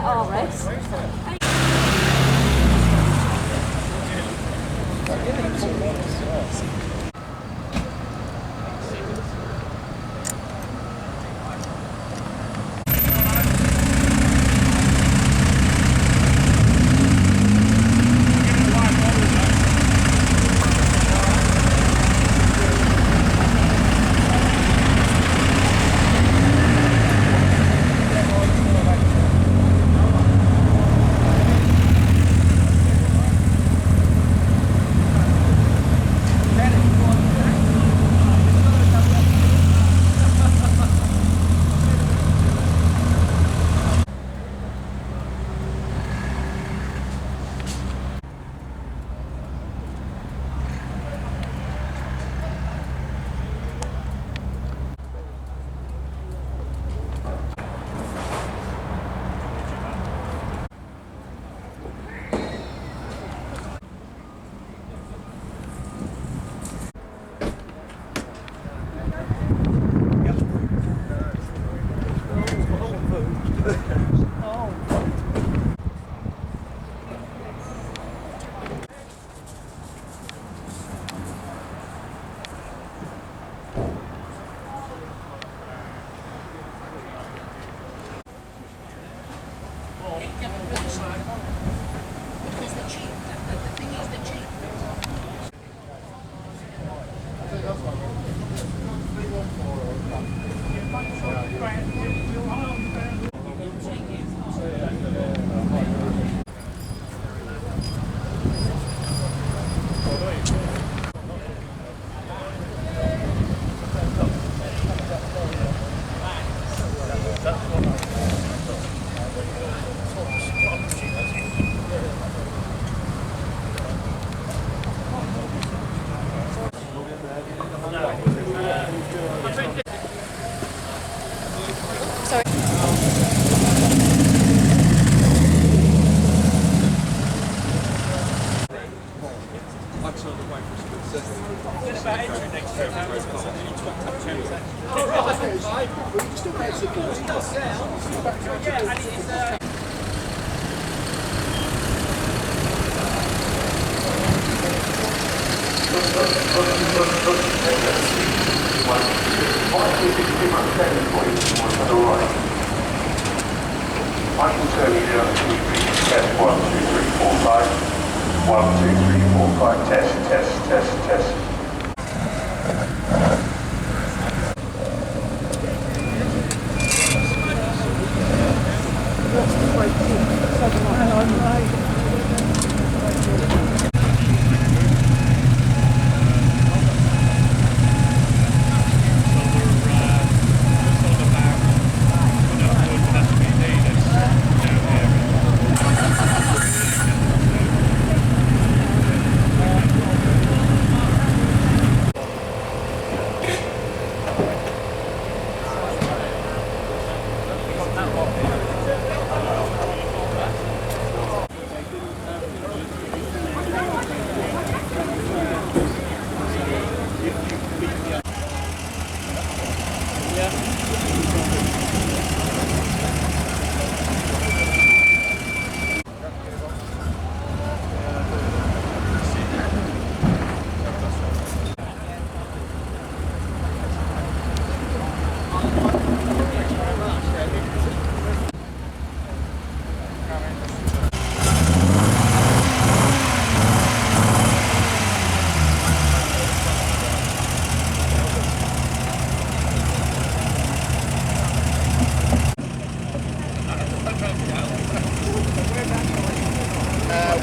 RS. I can turn you down to test 1, 2, 3, 4, 5. 1, 2, 3, 4, 5. Test.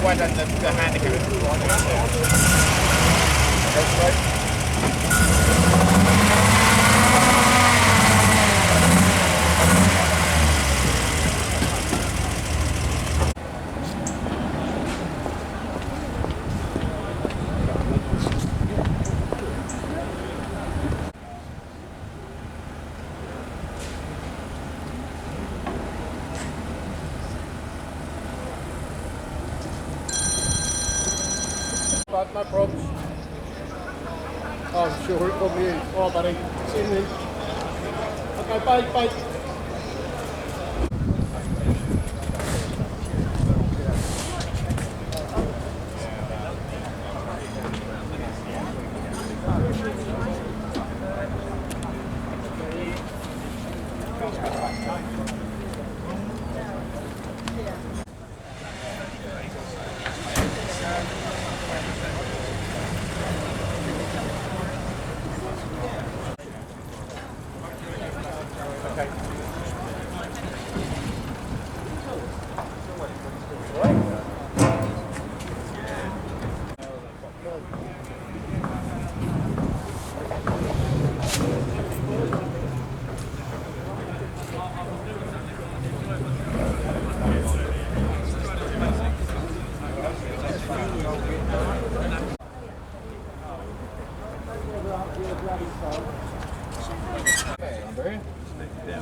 Why don't the handicap that's right. No problems. I'm sure it probably is. All right, buddy. See you then. Okay, bye.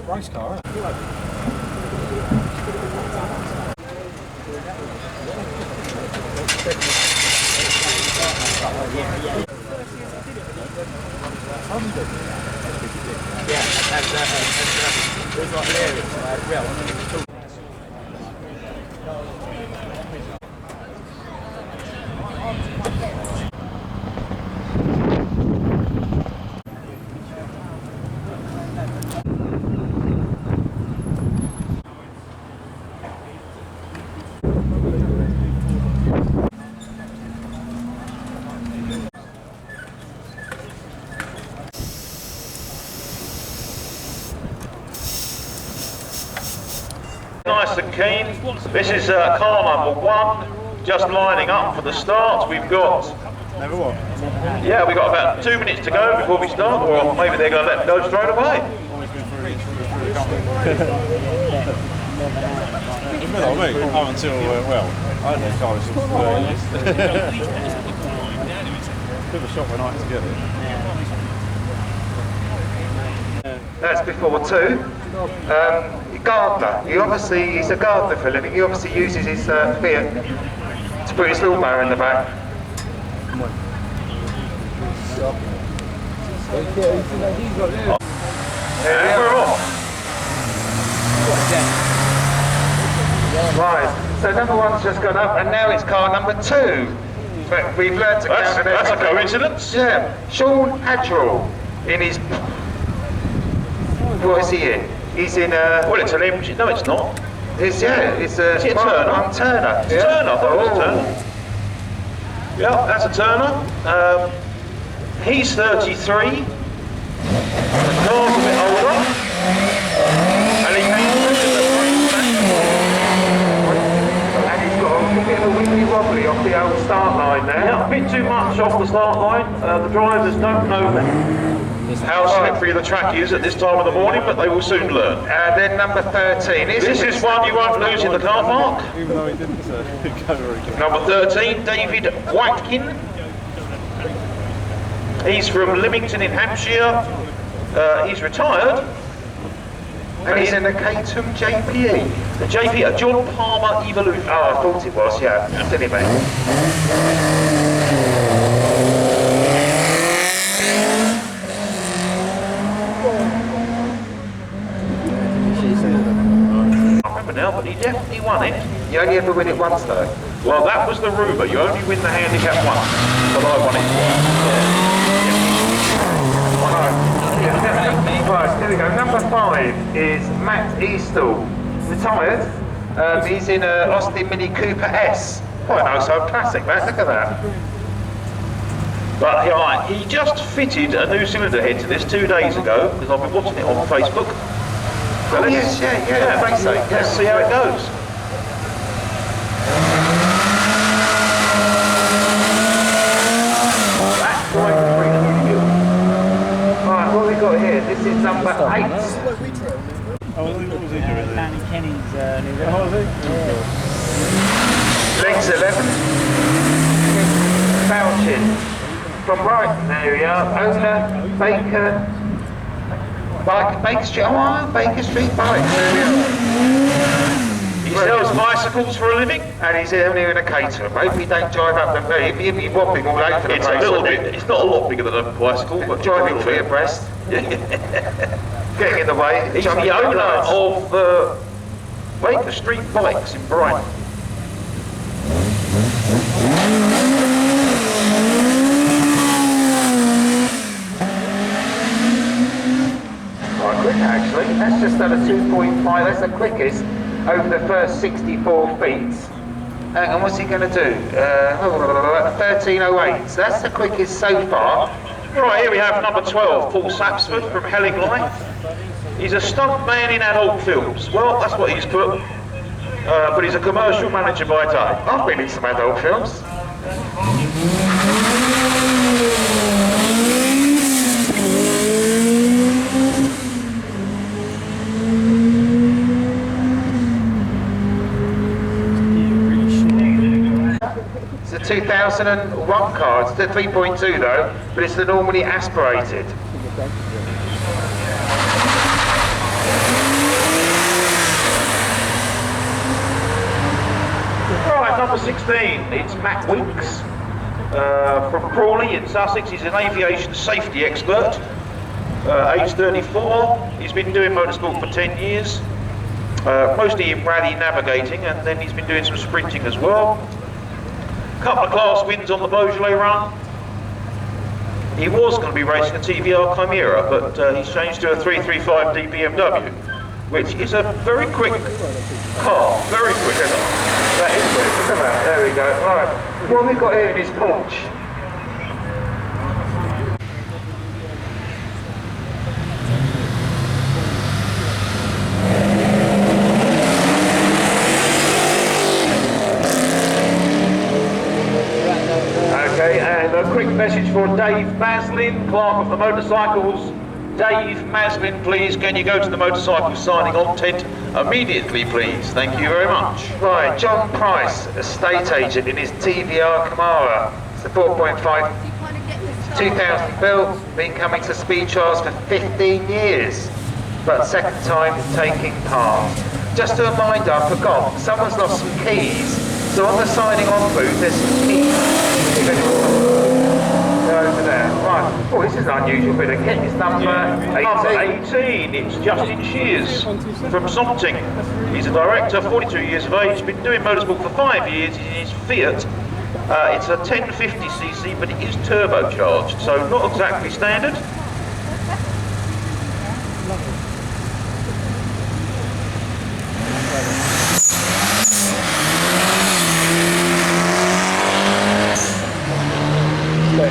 Race car, Nice and keen. This is car number 1, just lining up for the start. We've got... Never what? Yeah, we've got about 2 minutes to go before we start, or maybe they're going to let me go straight away. Up until, well, I don't know, cars was bit of a shock when I had to get it. That's before 2. Gardener. He's a gardener for a living. He obviously uses his Fiat to put his lawnmower in the back. And we're off. Right, so number 1's just gone up and now it's car number 2. But we've learned to count. That's a coincidence. Yeah, Sean Hadrill in his... What is he in? He's in Well, it's an MG. No, it's not. It's a Is it a Mark Turner? I Turner. It's a Turner. I thought it was a Turner. Yeah, that's a Turner. He's 33. The car's a bit older. And he came And he's got a bit of a wibbly wobbly off the old start line there. Yeah, a bit too much off the start line. The drivers don't know how slippery the track is at this time of the morning, but they will soon learn. Then number 13. This is one you won't lose in the car park. Even though he didn't go very good. Number 13, David Watkin. He's from Lymington in Hampshire. He's retired. And he's in the Catum JPE. The JP, a John Palmer Evolution. Oh, I thought it was, yeah. Silly me. I can't remember now, but he definitely won it. You only ever win it once though. Well, that was the rumour. You only win the handicap once. But I won it twice. Right, here we go. Number 5 is Matt Eastle, retired. He's in a Austin Mini Cooper S. Quite a nice old classic, Matt. Look at that. But yeah, he just fitted a new cylinder head to this 2 days ago, because I've been watching it on Facebook. So Yes, yeah. Race day, yeah. Let's see how it goes. That's right between the new. Right, what have we got here? This is number 8. Oh, what was he doing there? Danny Kenny's new Oh, was he? Legs 11. Bouchin. From Brighton area, owner, Baker. Baker Street, Baker Street Bikes. He sells bicycles for a living. And he's only in a Caterham. Hope he don't drive up the beam. He'll be wobbling all over the It's place. a little bit. It's not a lot bigger than a bicycle, but Driving a for little your bit. breast. Getting in the way. He's jumping the owner lights. of Baker Street Bikes in Brighton. quite quick actually. That's just done a 2.5, that's the quickest over the first 64 feet. Hang on, what's he going to do? 13:08, so that's the quickest so far. Right, here we have number 12, Paul Sapsford from Helling Life. He's a stunt man in adult films. Well, that's what he's put. But he's a commercial manager by day. I've been in some adult films. It's a 2001 car, it's the 3.2 though, but it's the normally aspirated. Right, number 16, it's Matt Winks from Crawley in Sussex. He's an aviation safety expert, age 34. He's been doing motorsport for 10 years, mostly in rally navigating, and then he's been doing some sprinting as well. Couple of class wins on the Beaujolais run. He was going to be racing a TVR Chimera, but he's changed to a 335D BMW, which is a very quick car, very quick, isn't it? That is quick, look at that, there we go. Right, what have we got here in his porch? Okay, and a quick message for Dave Maslin, clerk of the motorcycles. Dave Maslin, please, can you go to the motorcycle signing on tent immediately, please? Thank you very much. Right, John Price, estate agent in his TVR Camara. It's a 4.5, 2000 built, been coming to speed trials for 15 years, but second time taking part. Just a reminder, I forgot, someone's lost some keys, so on the signing on booth, there's some keys. Over there. Right. Oh, this is an unusual bit of kit. It's number 18. It's Justin Shears from Something. He's a director, 42 years of age, been doing motorsport for 5 years in his Fiat. It's a 1050cc, but it is turbocharged, so not exactly standard.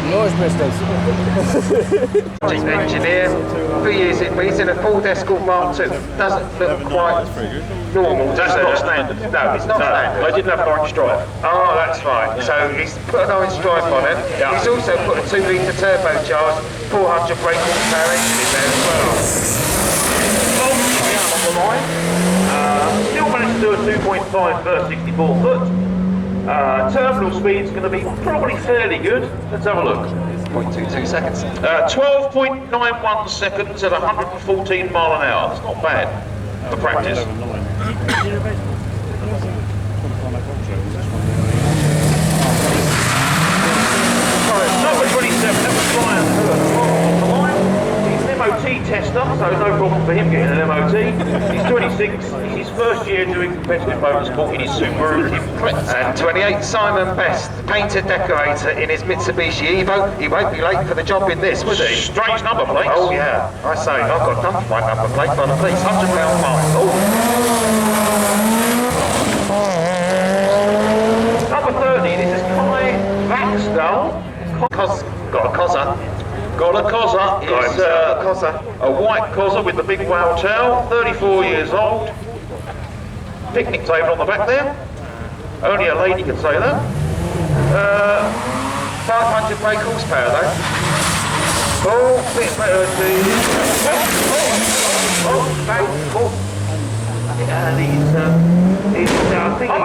Noise business. Engineer, 3 years in, but he's in a full Escort Mark II. Doesn't look quite normal. That's not standard. No, it's not standard. They didn't have an orange stripe. Oh, that's right. So he's put an orange stripe on it. Yeah. He's also put a 2-litre turbocharged 400 brake horsepower engine in there as well. On the line. Still managed to do a 2.5 first 64 foot. Terminal speed's going to be probably fairly good. Let's have a look. 0.22 seconds. 12.91 seconds at 114 mile an hour. That's not bad for practice. Right, number 27, that was Brian on the line. He's an MOT tester, so no problem for him getting an MOT. He's 26. He's his first year doing competitive motorsport in his Subaru Impreza. And 28, Simon Best, painter decorator in his Mitsubishi Evo. He won't be late for the job in this, was he? Strange number plates. Oh yeah, I say, I've got done for my number plate by the police, £100 fine. Oh. Number 30, this is Kai Vaxdale. Got a Cozza. Got a Cozza. It's a white Cozza with the big wow tail, 34 years old. Picnic table on the back there. Only a lady can say that. 500 brake horsepower though. Oh, bit better And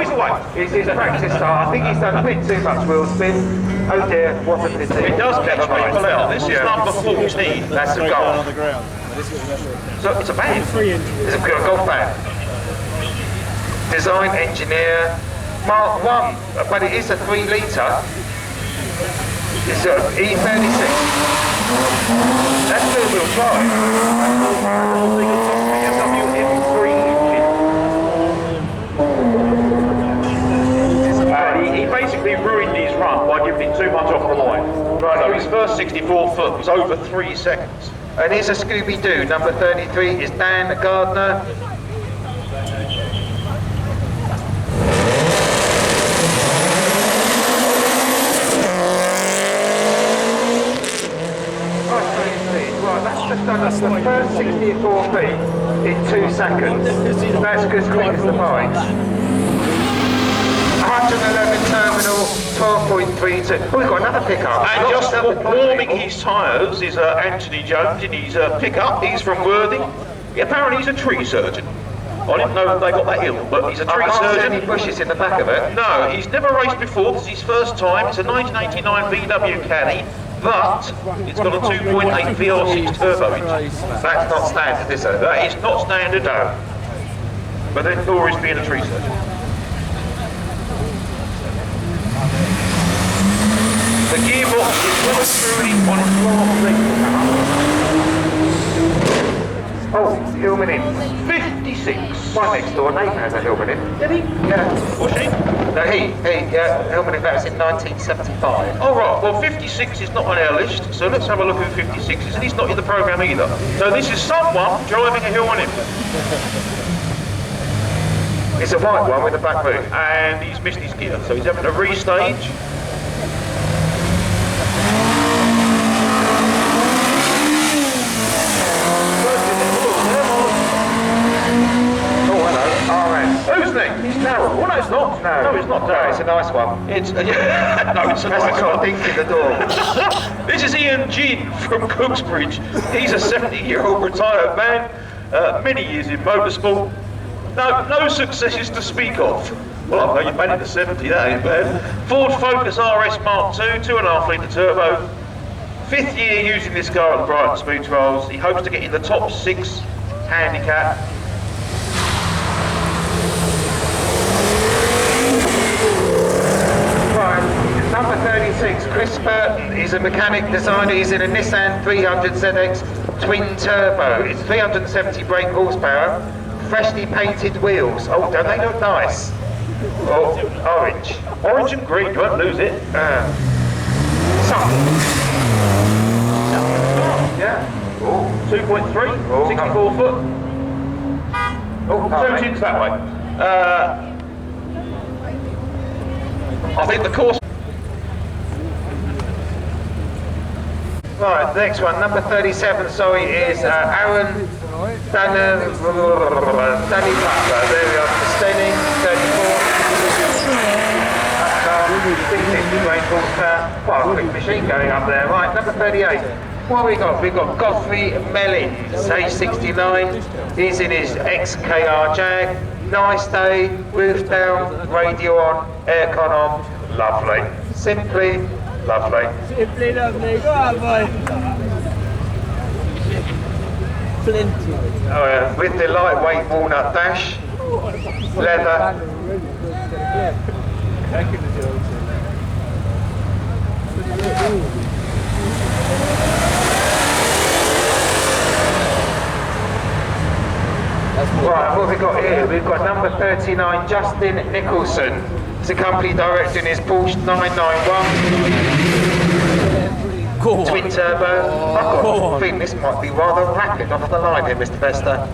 he's away. He's his practice start. I think he's done a bit too much wheel spin. Oh dear, what a pity. It does catch people out. This is number 14. That's a goal. So it's a band. It's a golf band. Design engineer, Mark 1, but it is a 3 litre. It's an E36. That's two-wheel drive. He basically ruined his run by giving it too much off the line. Right, so his first 64 foot was over 3 seconds. And here's a Scooby-Doo. Number 33 is Dan Gardner. Right, that's just done us the first 64 feet in 2 seconds. That's as quick as the bike. 111 terminal, 12.32. Oh, we've got another pickup. And just warming his tyres is Anthony Jones in his pickup. He's from Worthing. Apparently he's a tree surgeon. I didn't know they got that ill, but he's a tree surgeon. Any bushes in the back of it? No, he's never raced before. This is his first time. It's a 1989 VW Caddy, but it's got a 2.8 VR6 turbo engine. That's not standard, is it? That is not standard, no. But then nor is being a tree surgeon. The gearbox is well and truly on its last leg. Oh, Hillman in. 56. My next door neighbour has a Hillman in. Did he? Yeah. Was she? No, Hillman in, that was in 1975. Oh right, well 56 is not on our list, so let's have a look who 56 is, and he's not in the programme either. So this is someone driving a Hillman in. It's a white one with a black roof. And he's missed his gear, so he's having to restage. Who's next? It's Darryl. Well, no, it's not. No, it's not Darryl. It's a nice one. It's no, it's a That's nice got a one. dink in the door. This is Ian Ginn from Cooksbridge. He's a 70-year-old retired man, many years in motorsport. No successes to speak of. Well, I know you made it to 70, that ain't bad. Ford Focus RS Mark II, 2.5 litre turbo. 5th year using this car at the Brighton Speed Trials. He hopes to get in the top 6 handicap. Number 36, Chris Burton. He's a mechanic designer. He's in a Nissan 300ZX twin turbo. It's 370 brake horsepower, freshly painted wheels. Oh, don't they look nice? Oh, orange. Orange and green, you won't lose it. Yeah. Oh, 2.3, 64 foot. Oh, 2 tins that way. I think the course. Right, the next one, number 37, sorry, is Aaron Danny Butler. There we are, Stenning, 34. Big 50 brake horsepower. Quite a quick machine going up there. Right, number 38. What have we got? We've got Godfrey Mellins, age 69. He's in his XKR Jag. Nice day, roof down, radio on, aircon on. Lovely. Simply lovely. Simply lovely. Go on, boy. Plenty. Oh, yeah. With the lightweight walnut dash, leather. Right, what have we got here? We've got number 39, Justin Nicholson. He's a company director in his Porsche 991. Twin turbo. I think this might be rather rapid off the line here, Mr. Bester.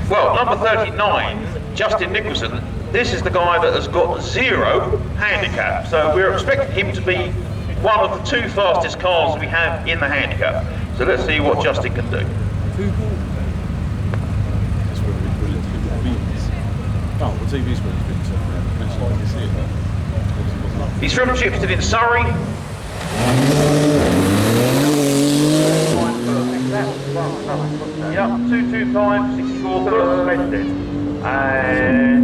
Well, number 39, Justin Nicholson, this is the guy that has got 0 handicap. So we're expecting him to be one of the 2 fastest cars we have in the handicap. So let's see what Justin can do. Oh, the TV's been He's from Chipstead in Surrey. Yep, 225, 64 foot. And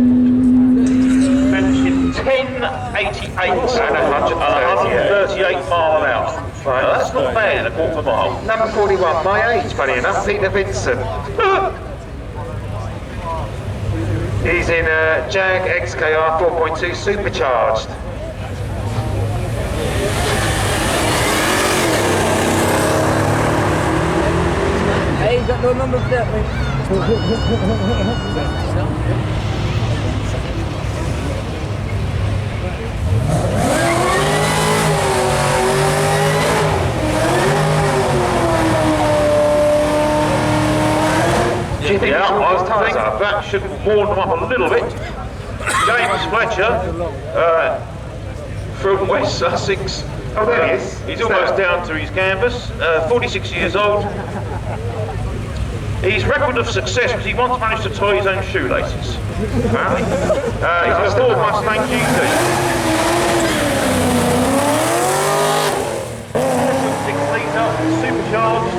finishing 1088 and 138 mile an hour. Right, that's not bad, a quarter of a mile. Number 41, my age, funny enough, Peter Vincent. He's in a Jag XKR 4.2 supercharged. Hey, you got no number plate, mate. That should warm them up a little bit. James Fletcher from West Sussex. Oh, there he is. He's almost down to his canvas. 46 years old. His record of success was he once managed to tie his own shoelaces. Apparently. He's a Ford Mustang GT. 6 litre, supercharged.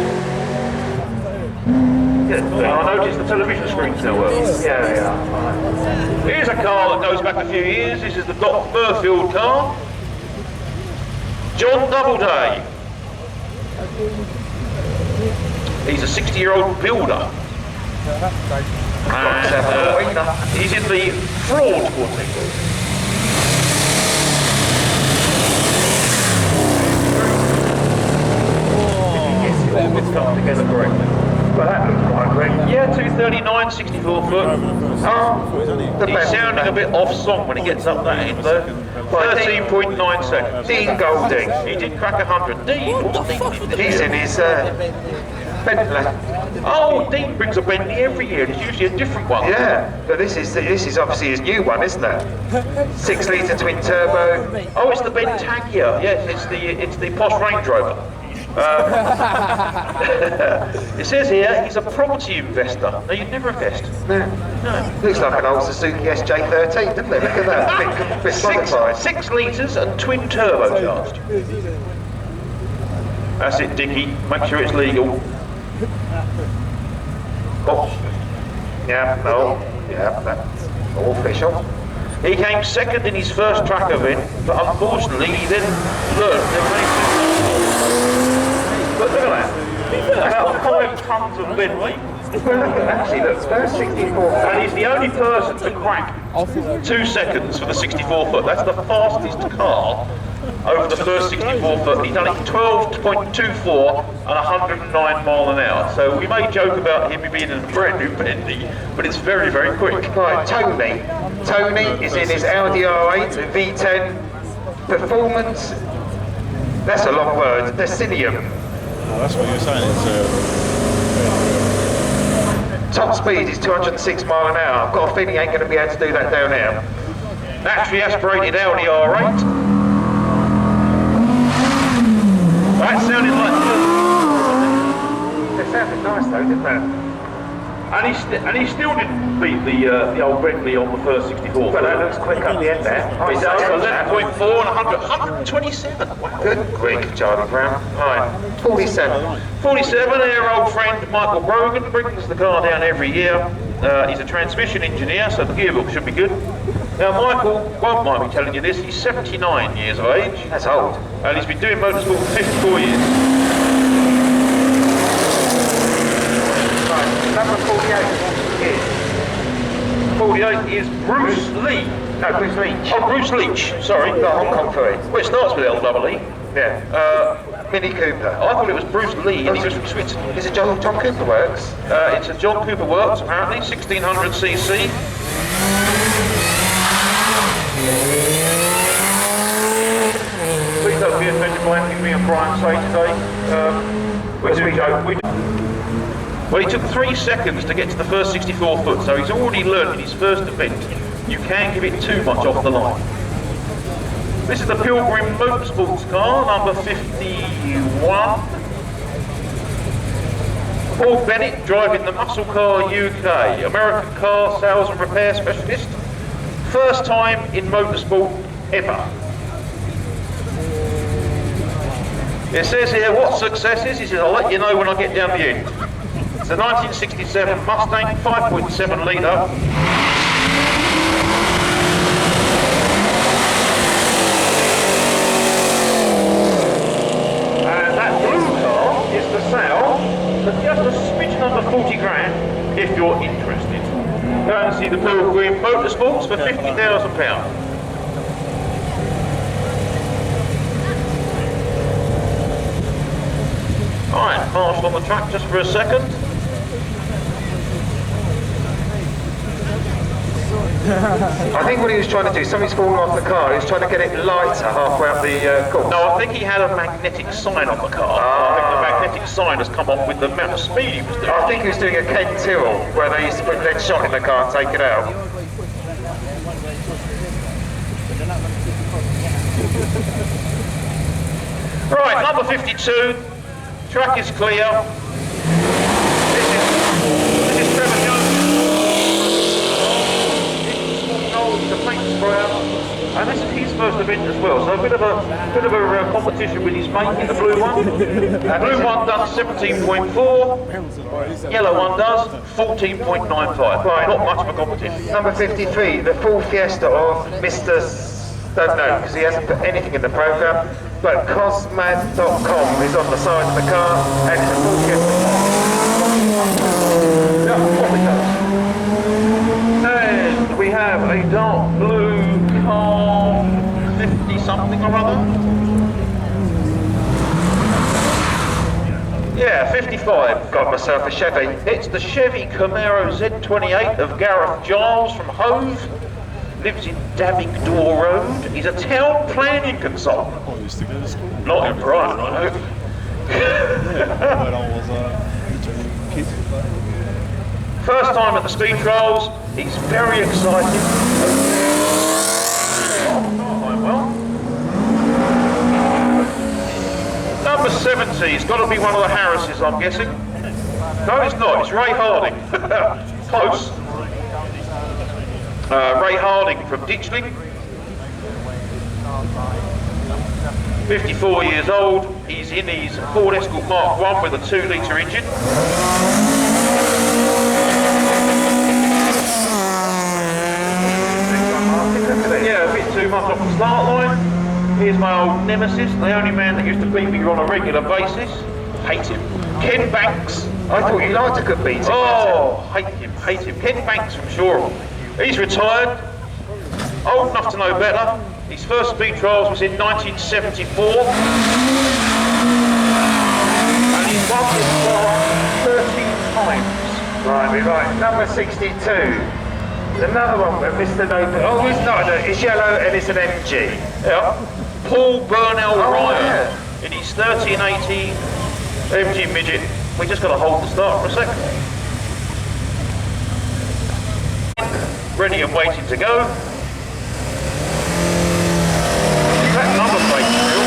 Yeah, I noticed the television screen still works. Yeah. Here's a car that goes back a few years. This is the Doc Burfield car. John Doubleday. He's a 60-year-old builder. And he's in the fraud quartet. It's come together correctly. Well, that looks quite great. Yeah, 239, 64 foot. He's sounding a bit off song when he gets up that end though. 13.9 seconds. Dean Golding. He did crack 100. Dean? What's Dean? He's in his Bentley. Oh, Dean brings a Bentley every year. It's usually a different one. Yeah, but this is obviously his new one, isn't it? 6 litre twin turbo. Oh, it's the Bentagia. Yes, it's the posh Range Rover. It says here he's a property investor. No, you'd never invest. No. Looks like an old Suzuki SJ13, doesn't it? Look at that. Bit modified. 6 litres and twin turbocharged. That's it, Dickie. Make sure it's legal. Oh. Yeah, that's all official. He came second in his first track event, but unfortunately he then learned that But look at that. About 5 tons of Bentley. Actually, look, first 64. And he's the only person to crack 2 seconds for the 64 foot. That's the fastest car over the first 64 foot. He's done it in 12.24 and 109 mile an hour. So we may joke about him being in a brand new Bentley, but it's very, very quick. Right, Tony. Tony is in his Audi R8 V10 Performance. That's a long word. Decinium. Oh, that's what you were saying. It's Top speed is 206 mile an hour. I've got a feeling he ain't going to be able to do that down here. Naturally aspirated Audi R8. That sounded like... It sounded nice though, didn't it? And he still didn't beat the old Bentley on the first 64. But that looks quick up the end there. He does 11.4 and 127. Wow. Good grief, Charlie Brown. Right, 47. 47, our old friend Michael Brogan brings the car down every year. He's a transmission engineer, so the gearbox should be good. Now Michael won't mind me telling you this, he's 79 years of age. That's old. And he's been doing motorsport for 54 years. Number 48 is 48 is Bruce Lee. No, Bruce Leach. Oh, Bruce Leach, sorry. The Hong Kong Ferry. Well, it starts with L-double-E. Yeah. Mini Cooper. I thought it was Bruce Lee and he was from Switzerland. Is it John Cooper Works? It's a John Cooper Works, apparently, 1600cc. Please don't be offended by anything me and Brian say today. We do joke. Well, he took 3 seconds to get to the first 64 foot, so he's already learned in his first event you can give it too much off the line. This is the Pilgrim Motorsports car, number 51. Paul Bennett driving the Muscle Car UK, American car sales and repair specialist. First time in motorsport ever. It says here what success is. He says, I'll let you know when I get down the end. It's a 1967 Mustang, 5.7 litre. And that blue car is for sale for just a smidgen under 40 grand if you're interested. Go and see the Pilgrim Motorsports for £50,000. Alright, marshal on the track just for a second. I think what he was trying to do, something's fallen off the car, he was trying to get it lighter halfway up the course. No, I think he had a magnetic sign on the car. I think the magnetic sign has come off with the amount of speed he was doing. I think he was doing a Ken Tyrrell, where they used to put lead shot in the car and take it out. Right, number 52. Track is clear. This is Trevor Jones. He's the paint sprayer. And this is his first event as well, so a bit of a competition with his mate in the blue one. Blue one does 17.4, yellow one does 14.95. Right, not much of a competition. Number 53, the full Fiesta of Mr. Don't know, because he hasn't put anything in the programme, but Cosmad.com is on the side of the car, and it's a full Fiesta. Yeah, probably does. And we have a dark blue car, 50 something or other. Yeah, 55. Got myself a Chevy. It's the Chevy Camaro Z28 of Gareth Giles from Hove. Lives in Davigdor Road. He's a town planning consultant. I used to go to school. Not in Brighton, I hope. When I was a kid. First time at the speed trials. He's very excited. Well. Number 70. It's got to be one of the Harrises, I'm guessing. No, it's not. It's Ray Harding. Close. Ray Harding from Ditchling, 54 years old. He's in his Ford Escort Mark 1 with a 2-litre engine. Yeah, a bit too much off the start line. Here's my old nemesis, the only man that used to beat me on a regular basis. Hate him. Ken Banks. I thought you liked a good beating. Oh, hate him. Ken Banks from Shoreham. He's retired, old enough to know better. His first speed trials was in 1974. And he's won this car 13 times. Right, we like number 62. Another one with Mr. Noble. Oh, it's not, it's yellow and it's an MG. Yeah. Paul Burnell Ryan yeah. in his 30 and 80 MG midget. We just got to hold the start for a second. Ready and waiting to go. That number plate real.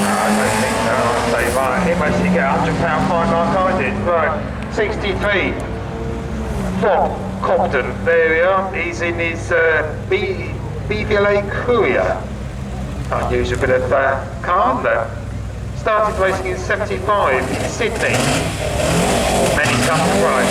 I don't think so. I'll say, right, he basically get £100 fine like I did. Right, 63. Bob Cobden, there we are. He's in his BVLA Courier. Unusual bit of car there. Started racing in 75 in Sydney. Many come to ride.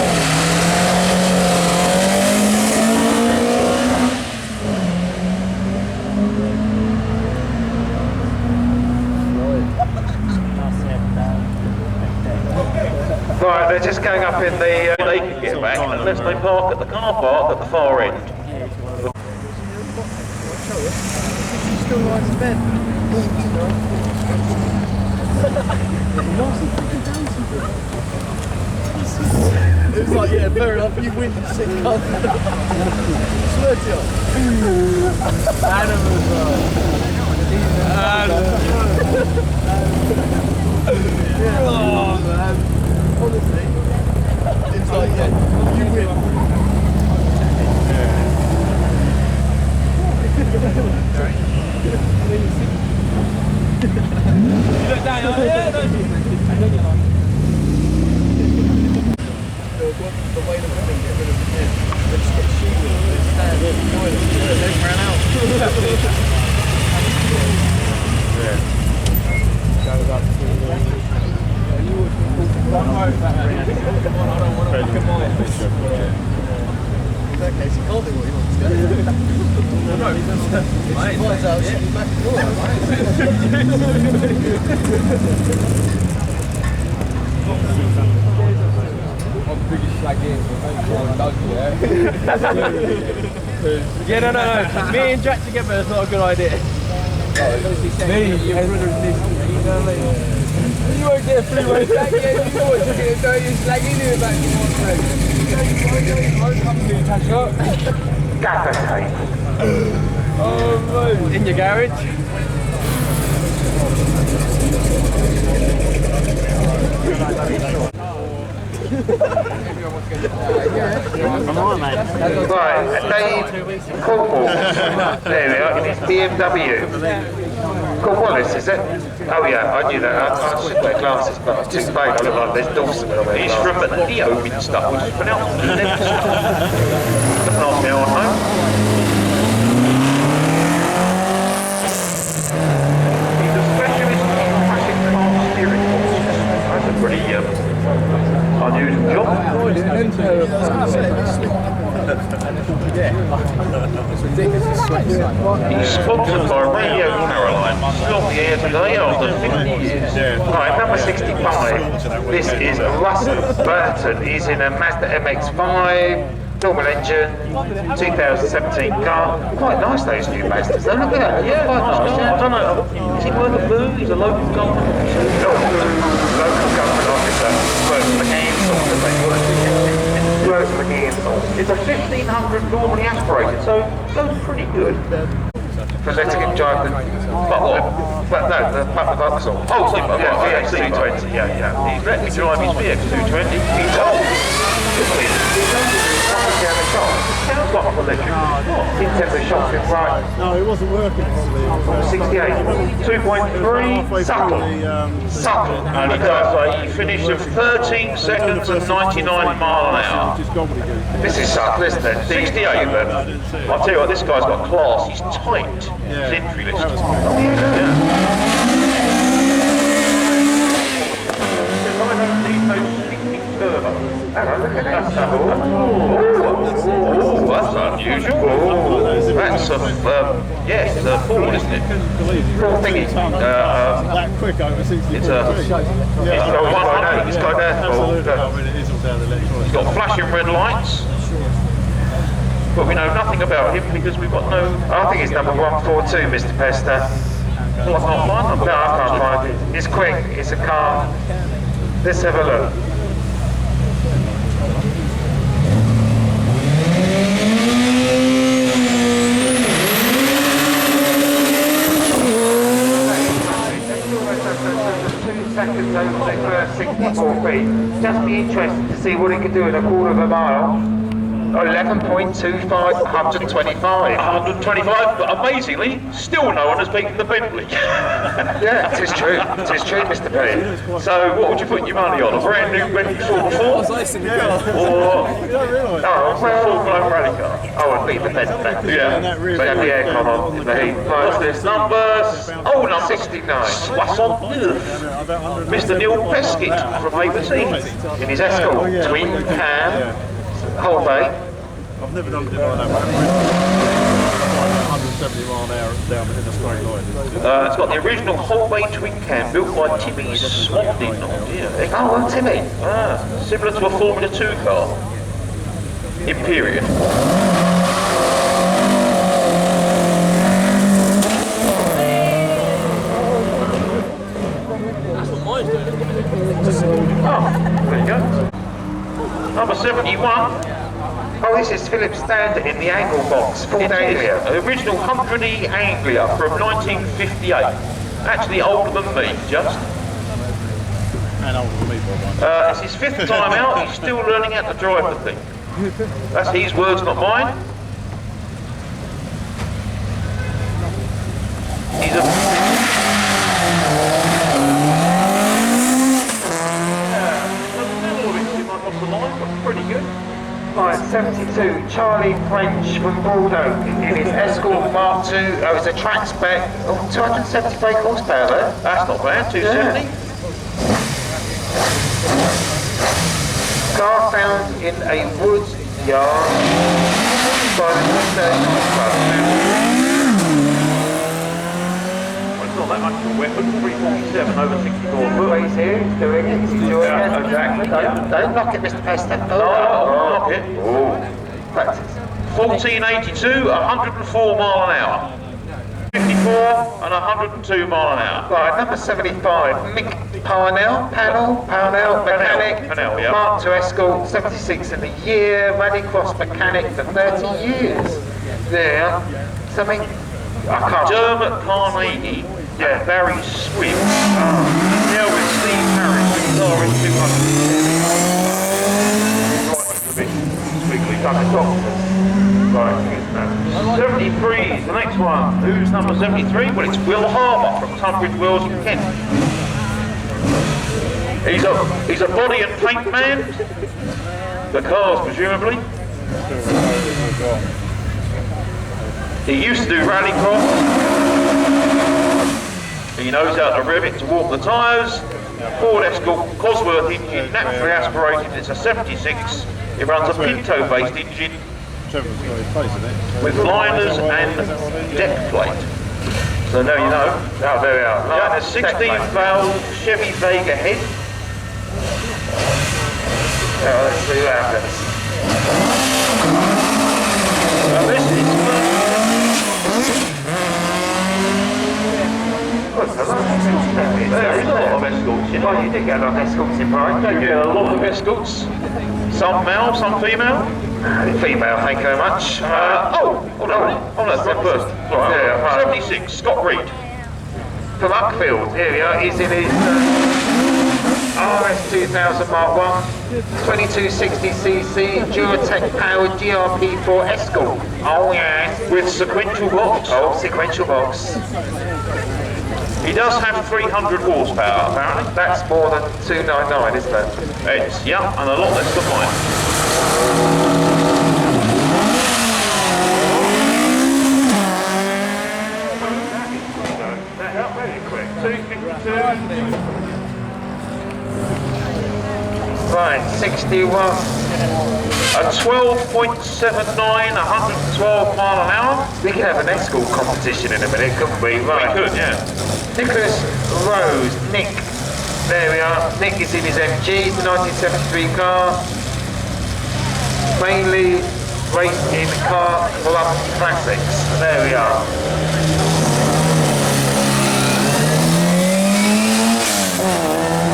Right, they're just going up in the... They can get back unless they park at the car park at the far end. Still lies in bed. It was like, yeah, fair enough, you win, sick cunt. Swear to you. Animals, oh, man. Honestly, it's like, yeah, you win. You look down, oh, yeah, don't you? The way the women get rid of the men, they just get shooting, they stand there, they ran out. Goes up to in that case, he can't do what he wants to do. No, he finds out she's back in door, I'm the biggest slag in, yeah, no. Me and Jack together is not a good idea. Me, your brother and this, you know what I mean? You won't get a free way back, yeah, you know what, you're going to throw your slag in here back in one place. Gaffer tape. In your garage. Right, Dave Corporal. There we are, in his BMW. Cornwallis, is it? Oh yeah, I knew that. I should wear glasses, but I'm too vague. I look like there's Dawson when I wear He's glasses. from Leominster, which is pronounced Leominster. Doesn't ask me how I know. He's a specialist in classic car steering courses. That's a pretty unusual job. He's sponsored by Radio Caroline. Still on the air today after 50 years. Right, number 65. This is Russell Burton. He's in a Mazda MX-5, normal engine, 2017 car. Quite nice, those new Mazdas. Though. Look at that. Yeah, quite nice. I don't know. Is he working for? He's a local government officer. Local government officer. Works for Ansel. Works for Ansel. It's a 1500 normally aspirated, so it goes pretty good. For letting him drive the... But what? But no, the Papa Vauxhall. Oh, Yeah, yeah, VX220. Yeah. He's let me drive his VX220. He's old. Sounds like an electric. Didn't have the shots in Brighton. No, it wasn't working properly. 68. 2.3, subtle. Subtle. And he does he finished of 13 seconds and 99 mile an hour. Just gobbledygook. This is subtle, isn't it? 68 then. I'll tell you what, this guy's got class. He's tight. Yeah. His entry list. That was Hello, look at that. Oh, that's unusual. That's a, yes, a Ford, isn't it? Poor thingy. that quick over 60. It's a, it's got 100, it's got Absolutely. I mean, it is all down the electronics. He's got flashing red lights, but we know nothing about him because we've got no. I think it's number 142, Mr. Pester. Well, I can't find them. No, I can't find it. It's quick. It's a car. Let's have a look. Seconds over the first 64 feet. Just be interested to see what it can do in a quarter of a mile. 11.25, 125. 125, but amazingly, still no one has beaten the Bentley. Yeah, it is true. It is true, Mr. P. So, what would you put your money on? A brand new Bentley Super 4? Or Oh, well, full-blown rally car? I would beat the Bentley. Yeah. But have the aircon on in the heat. What's this number? Oh, number 69. 69. Mr. Neil Peskett from ABC. In his Escort, twin cam, whole bay. I've never done anything like that. 170 mile an hour down in a straight line. It's got the original whole-bay twin cam built by Timmy Swandin. Oh dear. Oh, well, Timmy. Similar to a Formula 2 car. In period. There you go. Number 71. Oh, this is Philip Standard in the angle box, Ford Anglia. Original 100E Anglia from 1958. Actually older than me, just. And older than me, Bob. It's his 5th time out, he's still learning how to drive the thing. That's his words, not mine. He's a... Pretty good. Right, 72, Charlie French from Bordeaux in his Escort Mark II. Oh, it's a track spec. Oh, 270 brake horsepower there. That's not bad, 270. Car found in a wood yard by the Club. Well, it's not that much of a weapon, 347 over 64 foot. He's here, he's doing it, he's enjoying it. Exactly. Don't knock it, Mr. Pester. No, knock it. Oh, practice. 1482, 104 mile an hour. 54 and 102 mile an hour. Right, number 75, Mick Parnell, mechanic, Parnell, yeah. Mark to Escort, 76 in the year, rallycross mechanic for 30 years. There, something, I can't... Dermot Carnegie, yeah. Barry Swift, now with Steve Harris, guitarist 200. Right, 73 is the next one. Who's number 73? Well, it's Will Harmer from Tunbridge Wells in Kent. He's a body and paint man. The cars, presumably. He used to do rallycross. He knows how to rev it to warm the tyres. Ford Escort, Cosworth engine, naturally aspirated. It's a 76. It runs a Pinto-based engine with liners and deck plate. So now you know. Oh, there we are. Yeah, a 16-valve Chevy Vega head. Let's see what happens. This is there's a lot of escorts, you know. Well, you did get a lot of escorts in Brighton, don't you? Yeah, a lot of escorts. Some male, some female. Female, thank you very much. Oh, that's not first. Sorry, Yeah, 76, Scott Reed. From Uckfield, here we are, he's in his RS 2000 Mark 1, 2260cc, Duratec powered GRP4 Escort. Oh yes. With sequential box. Oh, sequential box. He does have 300 horsepower, apparently. That's more than 299, isn't it? It's, yeah, and a lot less than mine. Very quick. 252. Right, 61. A 12.79, 112 mile an hour. We could have an escort competition in a minute, couldn't we? Right. We could, yeah. Nicholas Rose, Nick. There we are. Nick is in his MG, the 1973 car. Mainly raced in car club classics. There we are.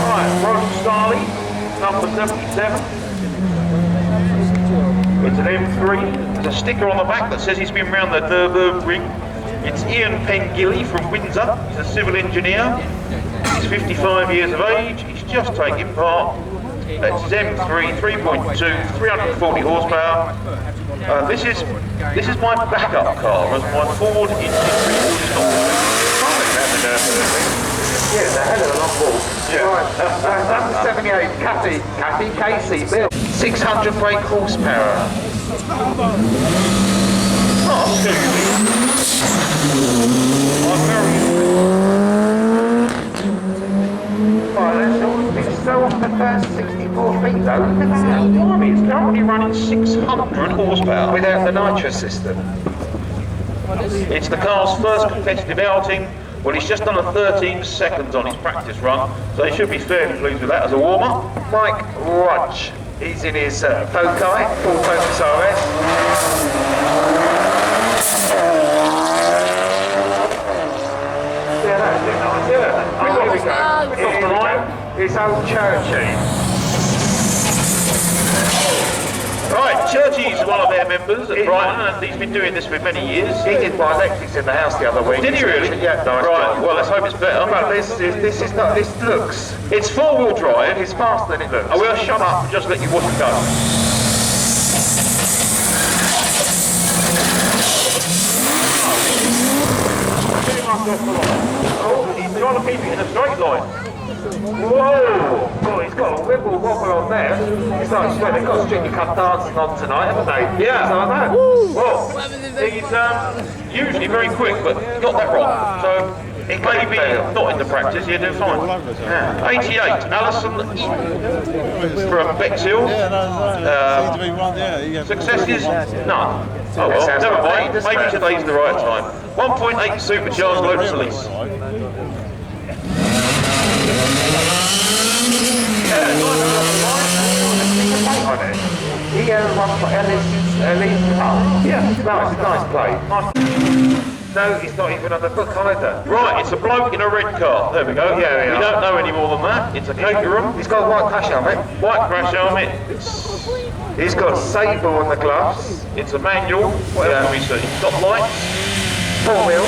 Right, Ron Starley, number 77. It's an M3. There's a sticker on the back that says he's been around the Nürburgring. It's Ian Pengilly from Windsor. He's a civil engineer. He's 55 years of age. He's just taking part. That's his M3, 3.2, 340 horsepower. This is my backup car as my Ford engine is not. Yeah, it's a hell of a long ball. Yeah. Right, 78, Kathy Casey, Bill. 600 brake horsepower. Oh, It's so off the first 64 feet though. Look at that. It's currently running 600 horsepower. Without the nitro system. It's the car's first competitive outing. Well, he's just done a 13 seconds on his practice run, so he should be fairly pleased with that as a warm-up. Mike Rodge. He's in his Foci, full Focus RS. Yeah, that's it, nice. Yeah. Oh, here we go. Here we go. It's old Churchy. Right, Churchy's one of their members at Brighton, and he's been doing this for many years. He did my electrics in the house the other week. Did he really? Yeah, nice. Right, well, let's hope it's better. But this is not, this looks, It's four-wheel drive. it's faster than it looks. I will shut up and just let you watch it go. Oh, he's trying to keep it in a straight line. Whoa! Oh, he's got a wibble wobble on there. It's like, they've got Strictly Come Dancing on tonight, haven't they? Yeah. It's like that. Well, he's usually very quick, but he got that wrong. So it may be not in the practice, he'll do fine. Yeah. 88, Alison Eaton from Bexhill. Seems to be one, yeah. Successes? None. Oh well, never mind. Maybe today's the right time. 1.8 supercharged Lotus Elise. He owns one for Ellis. Yeah, nice play. No, it's not even on the book either. Right, it's a bloke in a red car. There we go. Yeah, we we are. don't know any more than that. It's a Caterham. He's got a white crash helmet. White crash helmet. He's got sable on the gloves. It's a manual. What else can we see? Stop lights. 4 wheel.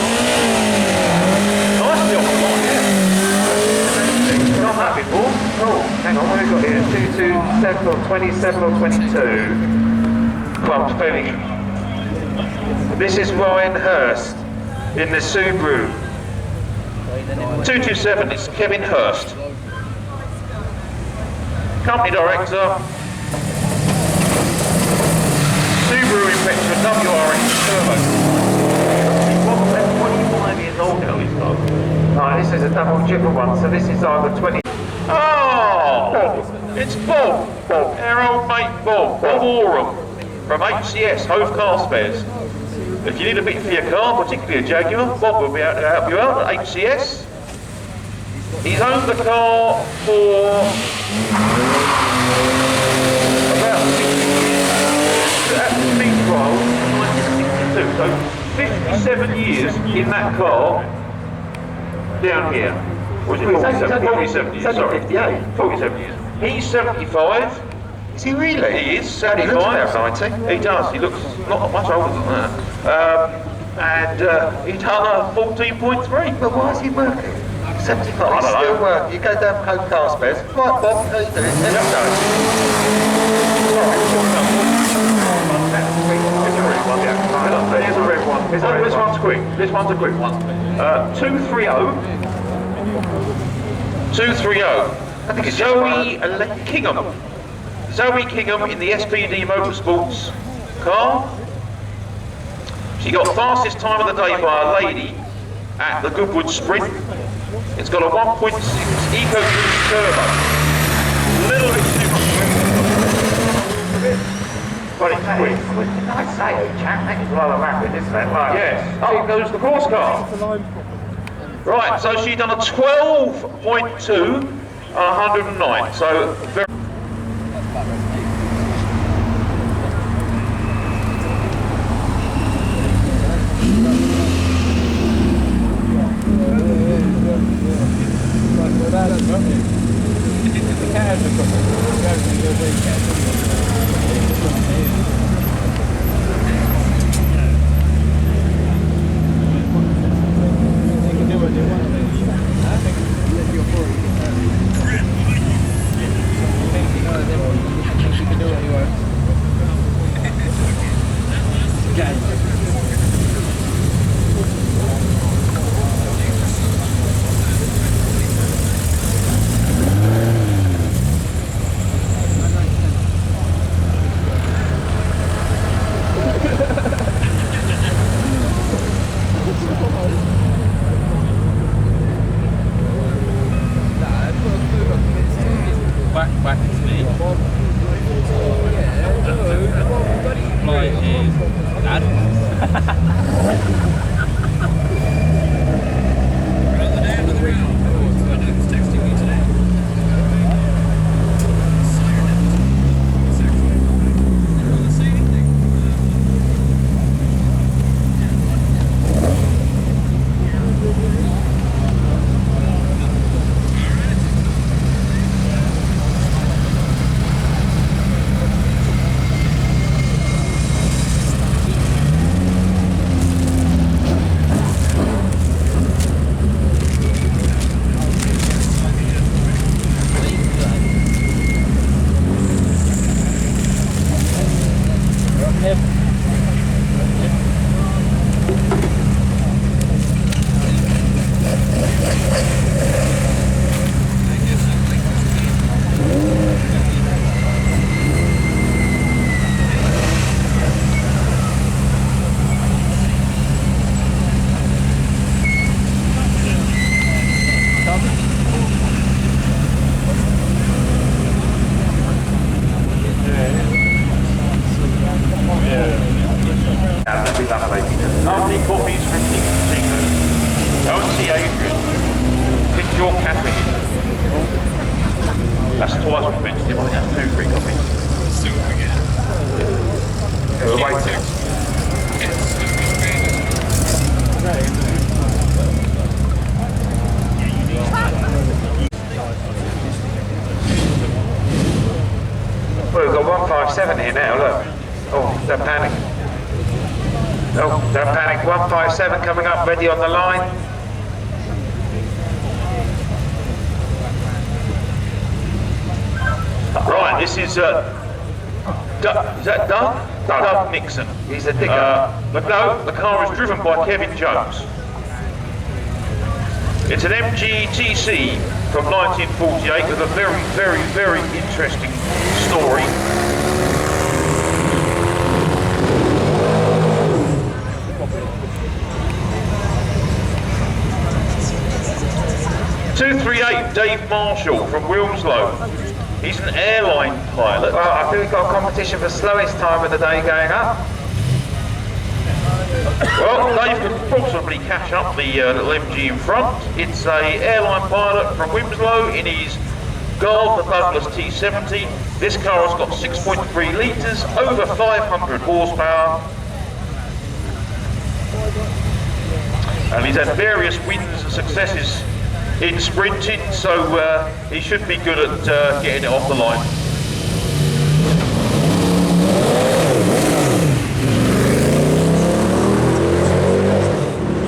Nicely off the line, yeah. Not that before. Oh, hang on, what have we got here? 227 or 27 or 22. Club's Penny. This is Ryan Hurst in the Subaru. 227, it's Kevin Hurst. Company director. Subaru Impetra WRX Turbo. He's 25 years old now, he's got. Right, this is a double triple one, so this is either 20. Oh! It's Bob. Our old mate Bob. Bob Oram from HCS, Hove Car Spares. If you need a bit for your car, particularly a Jaguar, Bob will be able to help you out at HCS. He's owned the car for about 60 years. At the speed trial, 1962. So 57 years in that car down here. Or is it 47? 47 years, sorry. 58. 47 years. He's 75. Is he really? He is He 75. looks about 90. He does. He looks not much older than that. He done a 14.3. But why is he working? 75. I He's don't still know. working. You go down Hove Car Spares. Right, Bob, how you doing? Let's go. Here's a red one. This one's quick. This one's a quick one. 230. 230. I think it's Zoe Kingham. Zoe Kingham in the SPD Motorsports car. She got fastest time of the day by a lady at the Goodwood Sprint. It's got a 1.6 EcoBoost turbo. A little bit too much. But it's quick. Nice say, chap. That is rather rapid, isn't it? Right. Yes. Up goes the course car. Right, so she's done a 12.2 and 109. So very back to me. Mine is Dad. Yeah. don't panic. Oh, don't panic. 157 coming up, ready on the line. Right, this is Doug, is that Doug? Doug Nixon. He's a digger. The car is driven by Kevin Jones. It's an MGTC from 1948 with a very, very, very interesting story. .238 Dave Marshall from Wilmslow. He's an airline pilot. Well, I think we've got a competition for slowest time of the day going up. Well, Dave could possibly catch up the little MG in front. It's a airline pilot from Wilmslow in his Gardner Douglas T70. This car has got 6.3 litres, over 500 horsepower. And he's had various wins and successes in sprinting, so he should be good at getting it off the line.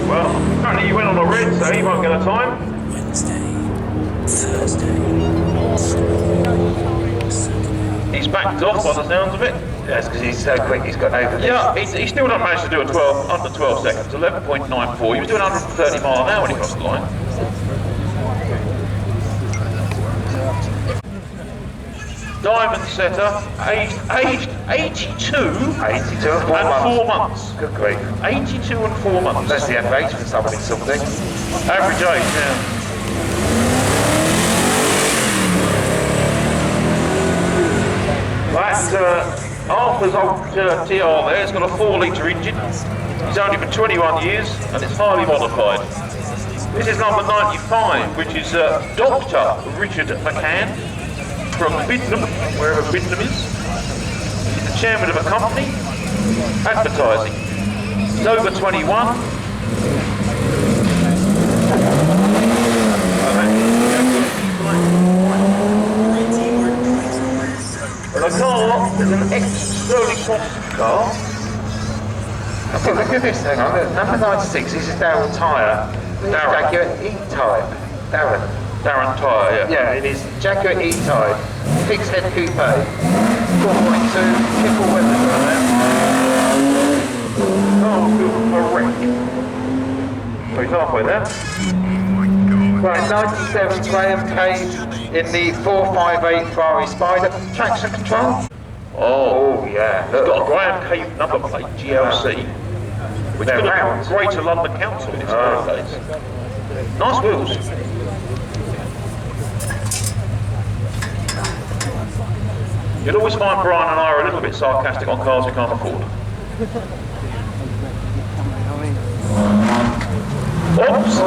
Well, apparently he went on a red, so he won't get a time. He's backed off by the sounds of it. Yes, because he's so quick, he's got over this. Yeah, he still don't manage to do a 12, under 12 seconds, 11.94. He was doing 130 miles an hour when he crossed the line. Diamond setter, aged 82 and 4 months. Good grief. 82 and 4 months. That's the average for something. Average age, yeah. That Arthur's old TR there has got a 4-litre engine. It's only for 21 years and it's highly modified. This is number 95, which is Dr. Richard McCann from Bidnam, wherever Bidnam is. He's the chairman of a company, advertising. He's over 21. The car is an ex-Sterling Cross car. Okay, look at this, hang on. Number 96, this is Darren Tyre. Jaguar E-Type. Darren Tyre, yeah. Yeah, it is Jaguar E-Type. Fixed head coupe. 4.2, triple weather drive. Oh, good for a wreck. So he's halfway there. Right, 97 Graham Cave in the 458 Ferrari Spider. Traction control. Oh, yeah. It's got a Graham Cave number plate, GLC, which could have been Greater London Council in its early days. Nice wheels. You'll always find Brian and I are a little bit sarcastic on cars we can't afford. Oops!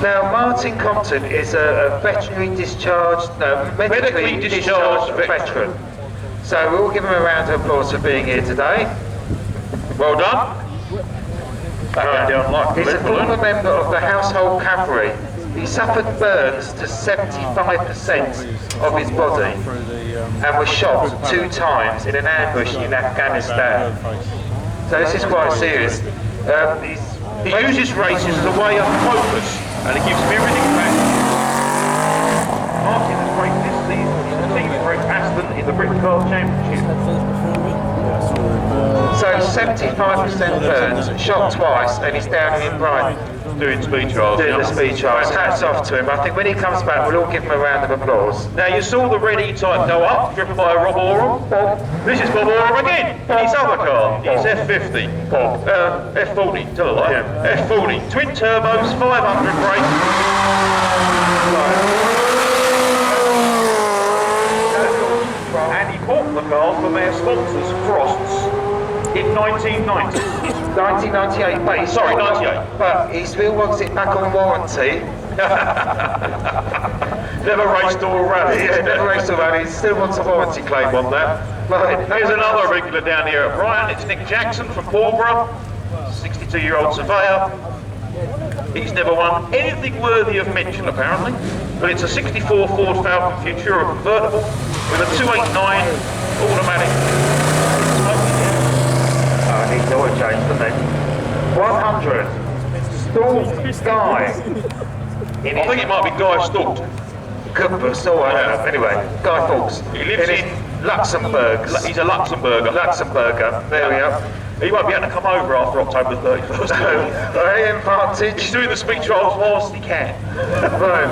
Now, Martin Compton is a veterinary discharged, medically discharged veteran. So we'll give him a round of applause for being here today. Well done. He's a former member of the Household Cavalry. He suffered burns to 75% of his body and was shot 2 times in an ambush in Afghanistan. So this is quite serious. He uses races as a way of focus, and it gives him everything back. Martin has raced this season. He's a team for Aston in the Britain Car Championship. So 75% burns, shot twice, and he's down in Brighton. Doing speed trials. Doing the speed trials. Hats off to him. I think when he comes back, we'll all give him a round of applause. Now you saw the red E-Type go up, driven by Rob Oram. This is Bob Oram again, in his other car, his F50. F40, tell a lie. Yeah. F40, twin turbos, 500 brake. And he bought the car from their sponsors, Frost's, in 1990. 1998, but Sorry, 98. But he still wants it back on warranty. Never raced or rally. Yeah, never raced or rally. He still wants a warranty claim on that. Right, here's another regular down here at Brighton. It's Nick Jackson from Pulborough, 62-year-old surveyor. He's never won anything worthy of mention, apparently. But it's a 64 Ford Falcon Futura convertible with a 289 automatic. Oh, it needs oil change, doesn't it? 100. Stalled Guy. I think it might be Guy Stalt. Cookbook store, I don't know. Anyway, Guy Fawkes. He lives in Luxembourg. He's a Luxembourger. Luxembourger. There we are. He won't be able to come over after October the 31st. Ian Partridge. He's doing the speed trials whilst he can. Right.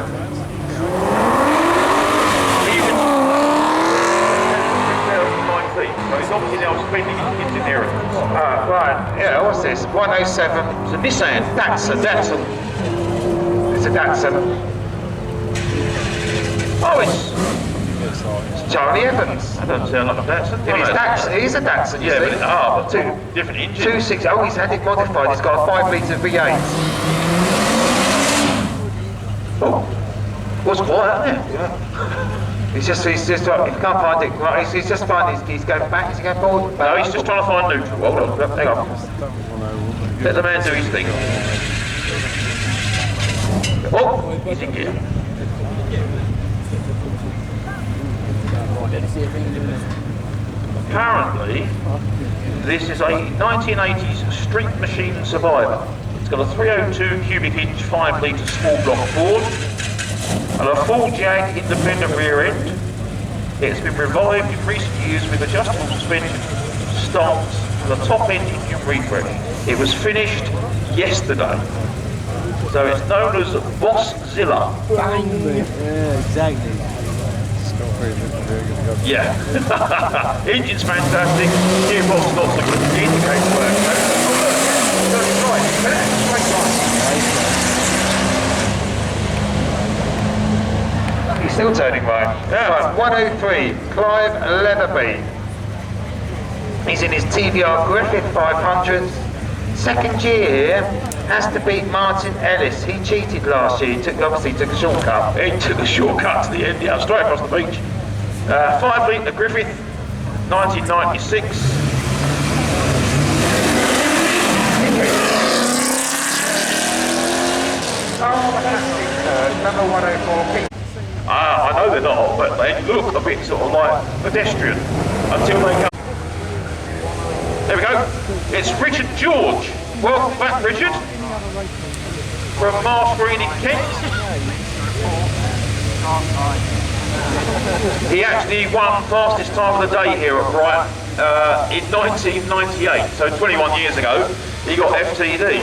So he's obviously now spending his inheritance. Right. Yeah, what's this? 107. It's a Nissan. Datsun. It's a Datsun. Oh, it's Charlie Evans. That doesn't sound like a Datsun. It is a Datsun, you Yeah, see. but two different engines. 2.6. Oh, he's had it modified. He's got a 5 litre V8. Oh, what's quiet out there? He's just, he can't find it. Right, he's just finding, he's going back, is he going forward? No, he's just trying to find neutral. Hold on, hang on. Let the man do his thing. Oh, he's in gear. Apparently, this is a 1980s street machine survivor. It's got a 302 cubic inch 5 litre small block Ford and a full jag independent rear end. It's been revived in recent years with adjustable suspension, stance, and a top end engine refresh. It was finished yesterday. So it's known as Bosszilla. Yeah, exactly. Yeah. Engine's fantastic, gearbox not so good, the indicator works. He's still turning right. Yeah. Right, 103, Clive Leatherby. He's in his TVR Griffith 500. Second year here, has to beat Martin Ellis. He cheated last year, obviously took a shortcut. He took a shortcut to the end, yeah, straight across the beach. 5 litre Griffith, 1996. Number 104, I know they're not, but they look a bit sort of like pedestrian until they come. There we go. It's Richard George. Welcome back, Richard. From Marsh Green in Kent. He actually won fastest time of the day here at Brighton in 1998, so 21 years ago. He got FTD.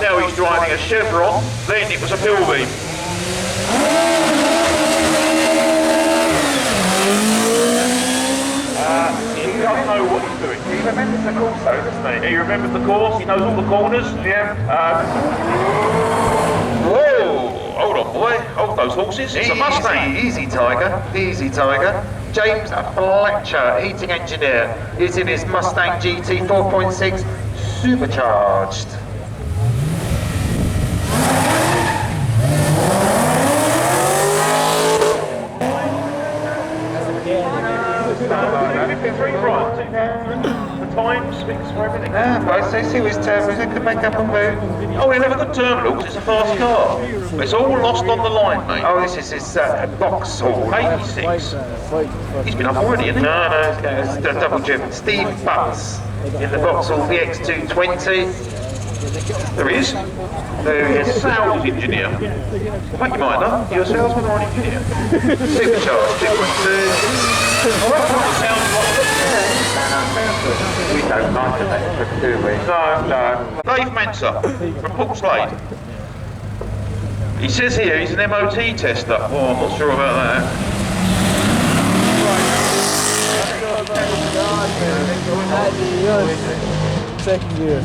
Now he's driving a Chevron, then it was a Pilbeam. He doesn't know what he's doing. He remembers the course though, doesn't he? He remembers the course, he knows all the corners. Yeah. Whoa! Hold on, boy. Hold those horses. It's a Mustang. Easy, Tiger. Easy, Tiger. James Fletcher, heating engineer, is in his Mustang GT 4.6 supercharged. The time speaks for everything. Yeah, right, so see his terminals, it could make up a move. Oh, he'll have a good terminal because it's a fast car. It's all lost on the line, mate. Oh, this is his box hall. 86. He's been up already, hasn't he? No, it's a double driven. Steve Butts in the Vauxhall VX220. There he is. There he He's a is. sales engineer. I think you might know. You're a salesman or an engineer? Supercharged 2.2. We don't like an electric, do we? No. Dave Mensa from Port Slade. He says here he's an MOT tester. Oh, I'm not sure about that. Second year.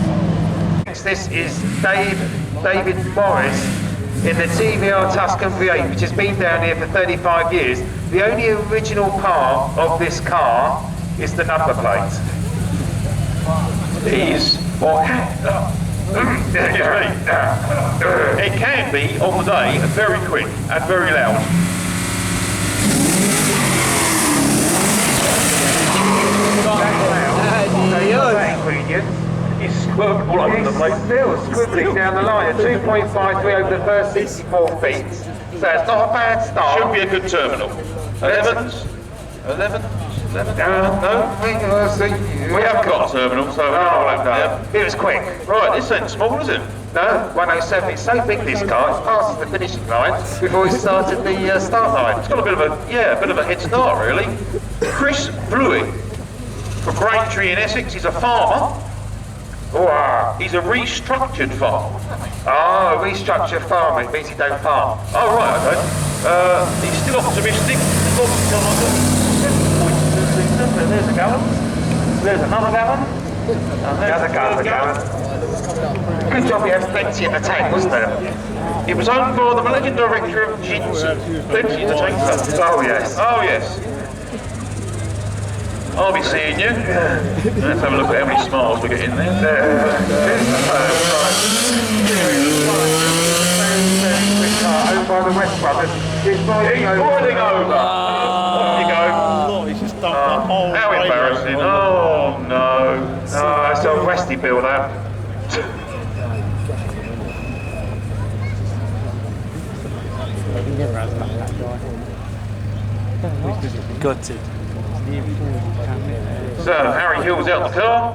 This is David Morris in the TVR Tuscan V8, which has been down here for 35 years. The only original part of this car is the number plate. Is what it can be on the day and very quick and very loud. He's squirming all over the place. Still squibbling down the line. 2.53 over the first 64 feet. So it's not a bad start. Should be a good terminal. 11s? 11? No? We We haven't got a terminal, so It was quick. Right, this ain't small, is it? No, 107. It's so big this car. It passes the finishing line before we started the start line. It's got a bit of a head start, really. Chris Bluey from Braintree in Essex. He's a farmer. Wow. He's a restructured farm. Oh, restructure farm. It means you don't farm. Oh, right, okay. He's still optimistic. There's a gallon. There's another gallon. Another gallon. Good job you had plenty in the tank, wasn't there? It was owned by the managing director of Jensen. Plenty in the tank. Oh, yes. Oh, yes. I'll be seeing you. Let's have a look at how many smiles we get in there. Owned by the West Brothers. He's boiling over. Off you go. He's just dumped the whole How radio. embarrassing. Oh, no. Oh, it's a Westy bill, that. Gutted. So, Harry Hill's out the car.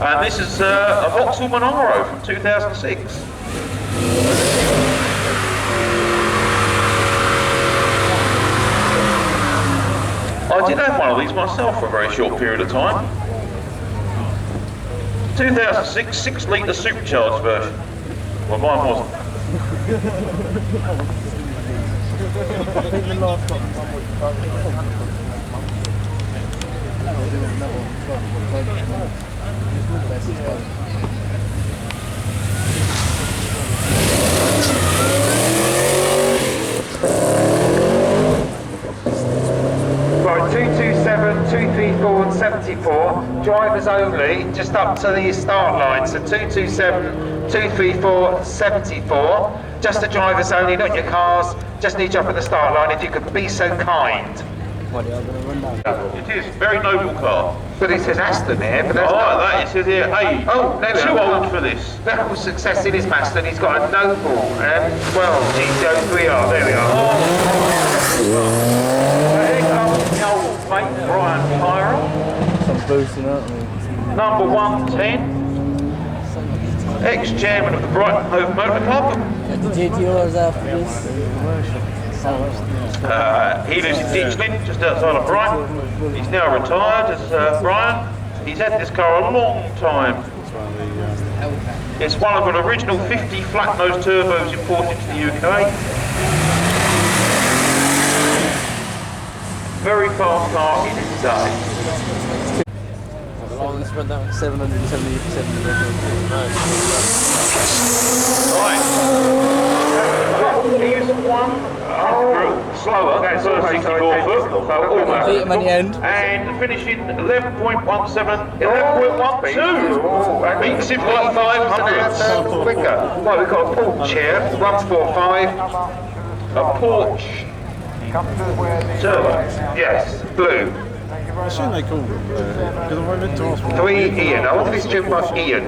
And this is a Vauxhall Monaro from 2006. I did have one of these myself for a very short period of time. 2006 6-litre supercharged version. Well, mine wasn't. Right, 227, 234 and 74, drivers only, just up to the start line. So 227, 234, 74, just the drivers only, not your cars, just need you up at the start line if you could be so kind. It is a very noble car. But it says Aston here, but I that's like not. that, it says here, hey, Oh, there we too are. old for this. Level success in his Aston, he's got a Noble and 12 GTO3R, there we are. Here comes the old mate, Brian Tyrrell. Some boosting up. Number 110. Ex-chairman of the Brighton Hove Motor Club. The GTOs after this. He lives in Ditchling, just outside of Brighton. He's now retired as Brian. He's had this car a long time. It's one of an original 50 flat-nose turbos imported to the UK. Very fast car in its day. Oh, this went down 777. Right. Here's one. Slower, that's 64 foot. Beat him at the end. And finishing 11.17, 11.12. Beats him by 500. Quicker. Right, we've got a porch here, 145. A porch turbo. Yes, blue. I assume they called him, because I went to ask for 3 Ian. I wonder if it's driven by Ian.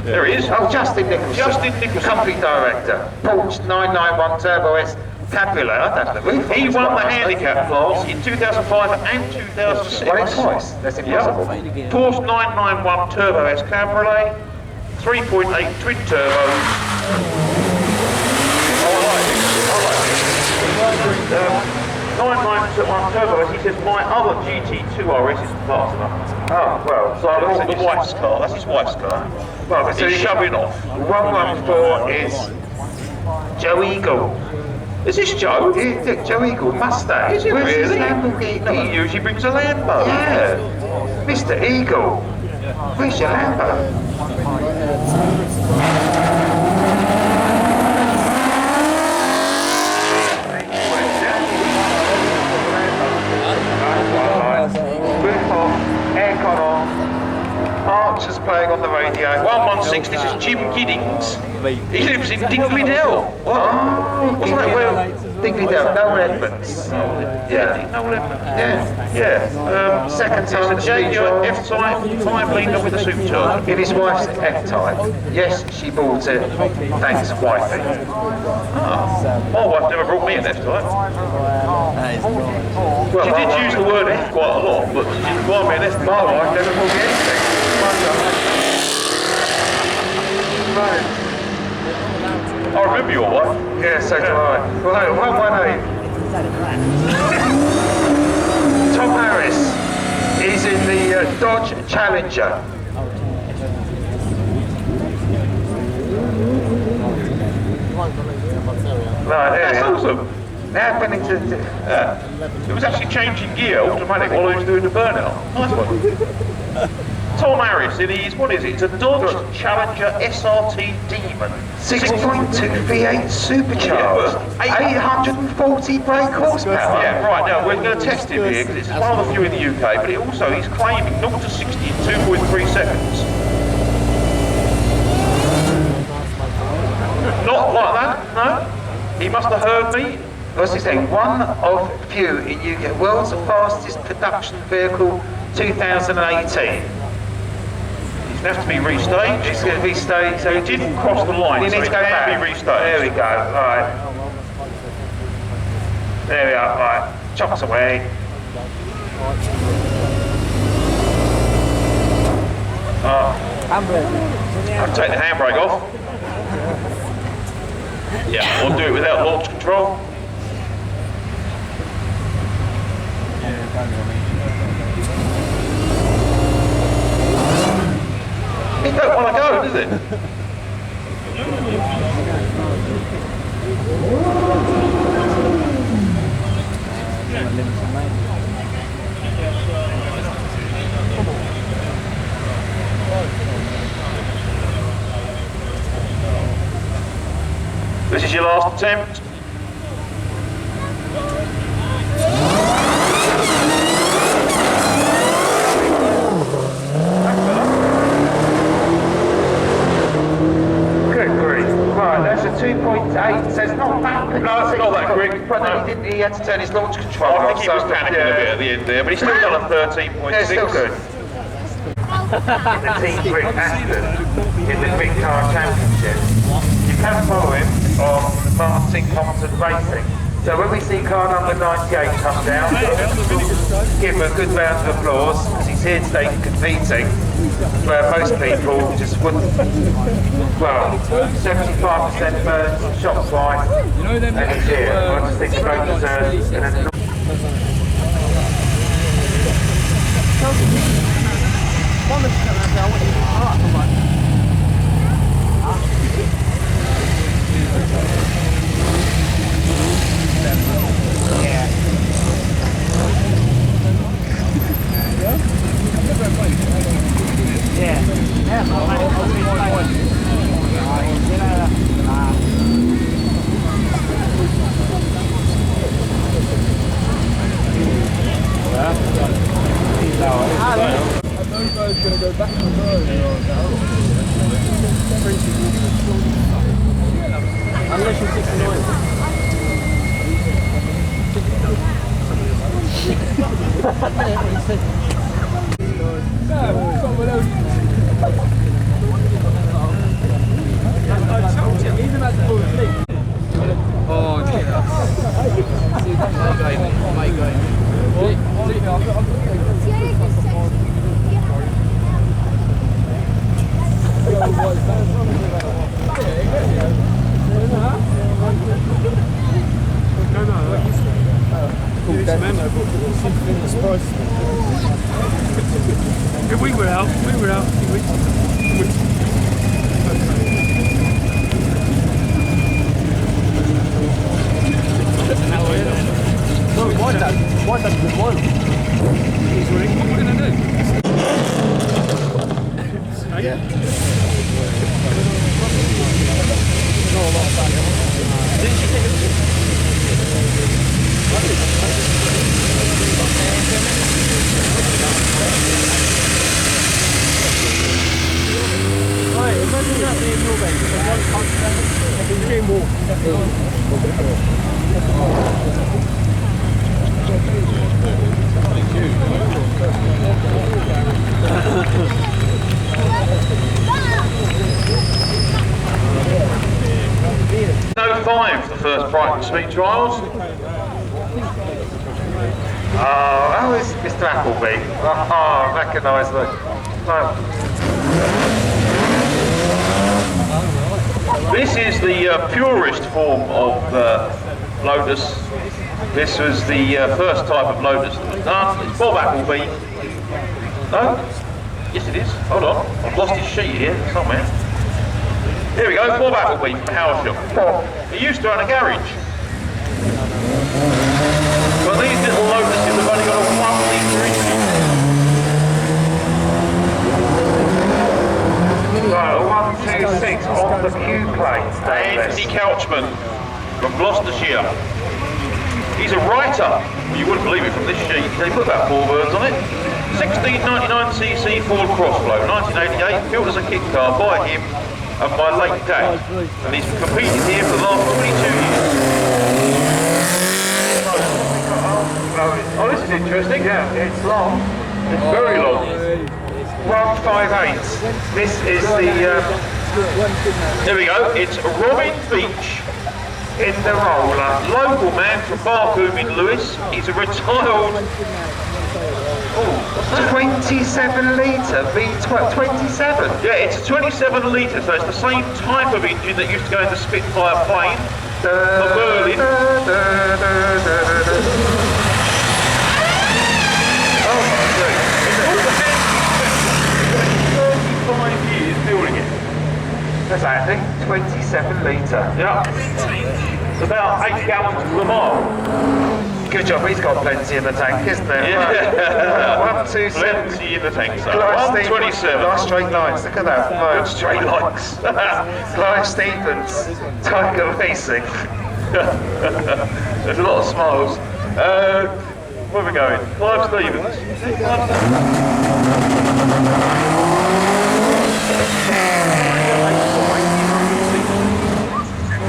There he is. Oh, Justin Nicholson. Justin Nicholson. Company director. Porsche 991 Turbo S Cabriolet. I don't know the roof. He won the handicap class in 2005 and 2006. Won it twice. That's impossible. Porsche 991 Turbo S Cabriolet, 3.8 twin turbos. I like it. 991 Turbo S, he says my other GT2 RS is faster. Oh, well. So I looked at the wife's car, that's his wife's car. Well, so He's shoving off. 114 is Joe Eagle. Is this Joe? Look, Joe Eagle, Mustang. Is it Where's his really? Lamborghini? He usually brings a Lambo. Yeah. Mr. Eagle. Where's your Lambo? Roof off, aircon on, Archer's playing on the radio. 116, this is Jim Giddings. He lives in Dingley Dell. What? Wasn't that where Dingley Dell, Noel Edmonds. Yeah, Noel Edmonds. Yeah. Second time Jake, your F-type 5-litre with a supercharger. in his wife's F-type. Yes, she bought it. Thanks, wifey. My wife never brought me an F-type. She did use the word F quite a lot, but she didn't buy me an F-type. My wife never bought me anything. I remember your wife. Yeah, so do I. Well, what my name? Tom Harris. He's in the Dodge Challenger. Right, there That's we are. awesome. Now Bennington. It was actually changing gear automatic while he was doing the burnout. Nice one. Tom Harris, it is, what is it? It's a Dodge Challenger SRT Demon. 6.2 V8 supercharged. 840 brake horsepower. Yeah, right, now we're going to test him here because it's one of the few in the UK, but it also, he's claiming 0 to 60 in 2.3 seconds. Not like that, no. He must have heard me. What's he saying? One of few in UK. World's fastest production vehicle 2018. He's going to have to be restaged. It's going to be staged. So he didn't cross the line, You so need he to go can back. be restaged. There we go. Right. There we are. Right. Chocks away. I'll take the handbrake off. Yeah, we'll do it without launch control. It don't want to go, does it? This is your last attempt. Good grief. Right, that's a 2.8. So it's not that quick. No, it's not that quick. But No. he had to turn his launch control I off. think he was panicking a bit at the end there, but he's still done a 13.6. Yeah, still good. The Team Brick Aston in the Quick Car Championship. You can follow him on Martin Compton Racing. So when we see car number 98 come down, give him a good round of applause because he's here today competing, where most people just wouldn't. Well, 75% burns, shots wide, and he's here. I just think great deserves an Unless you're 69. We were out a few weeks. Why don't you want? He's what are we going to do? Right, imagine that being your baby. Dream walk. first Brighton Speed Trials. Oh, it's Mr. Appleby. Oh, I recognise that. This is the purest form of Lotus. This was the first type of Lotus that was done. It's Bob Appleby. No? Yes it is. Hold on. I've lost his sheet here somewhere. Here we go, Bob Appleby from Howersham. He used to own a garage. But these little Lotuses have only got a 1 litre engine. So, 126 on the Q plate. Anthony Couchman from Gloucestershire. He's a writer. You wouldn't believe it from this sheet. They put about 4 words on it. 1699cc Ford Crossflow, 1988, built as a kit car by him and my late dad. And he's competed here for the last 22 years. Oh, this is interesting. Yeah, it's long. It's very long. 158. This is the There we go. It's Robin Beach in the roller. local man from Barcombe in Lewis. He's a retired... 27 litre V12. 27. Yeah, it's a 27 litre, so it's the same type of engine that used to go in the Spitfire plane for Berlin. Oh my God. It's 35 years building it. That's Andy. 27 litre. Yeah. It's about 8 gallons to the mile. Good job, he's got plenty in the tank, isn't there? Yeah. 127. Plenty in the tank, so. Clive 127. Nice straight lines, look at that. Good straight lines. Clive Stevens, Tiger Racing. There's a lot of smiles. Where are we going? Clive Stevens.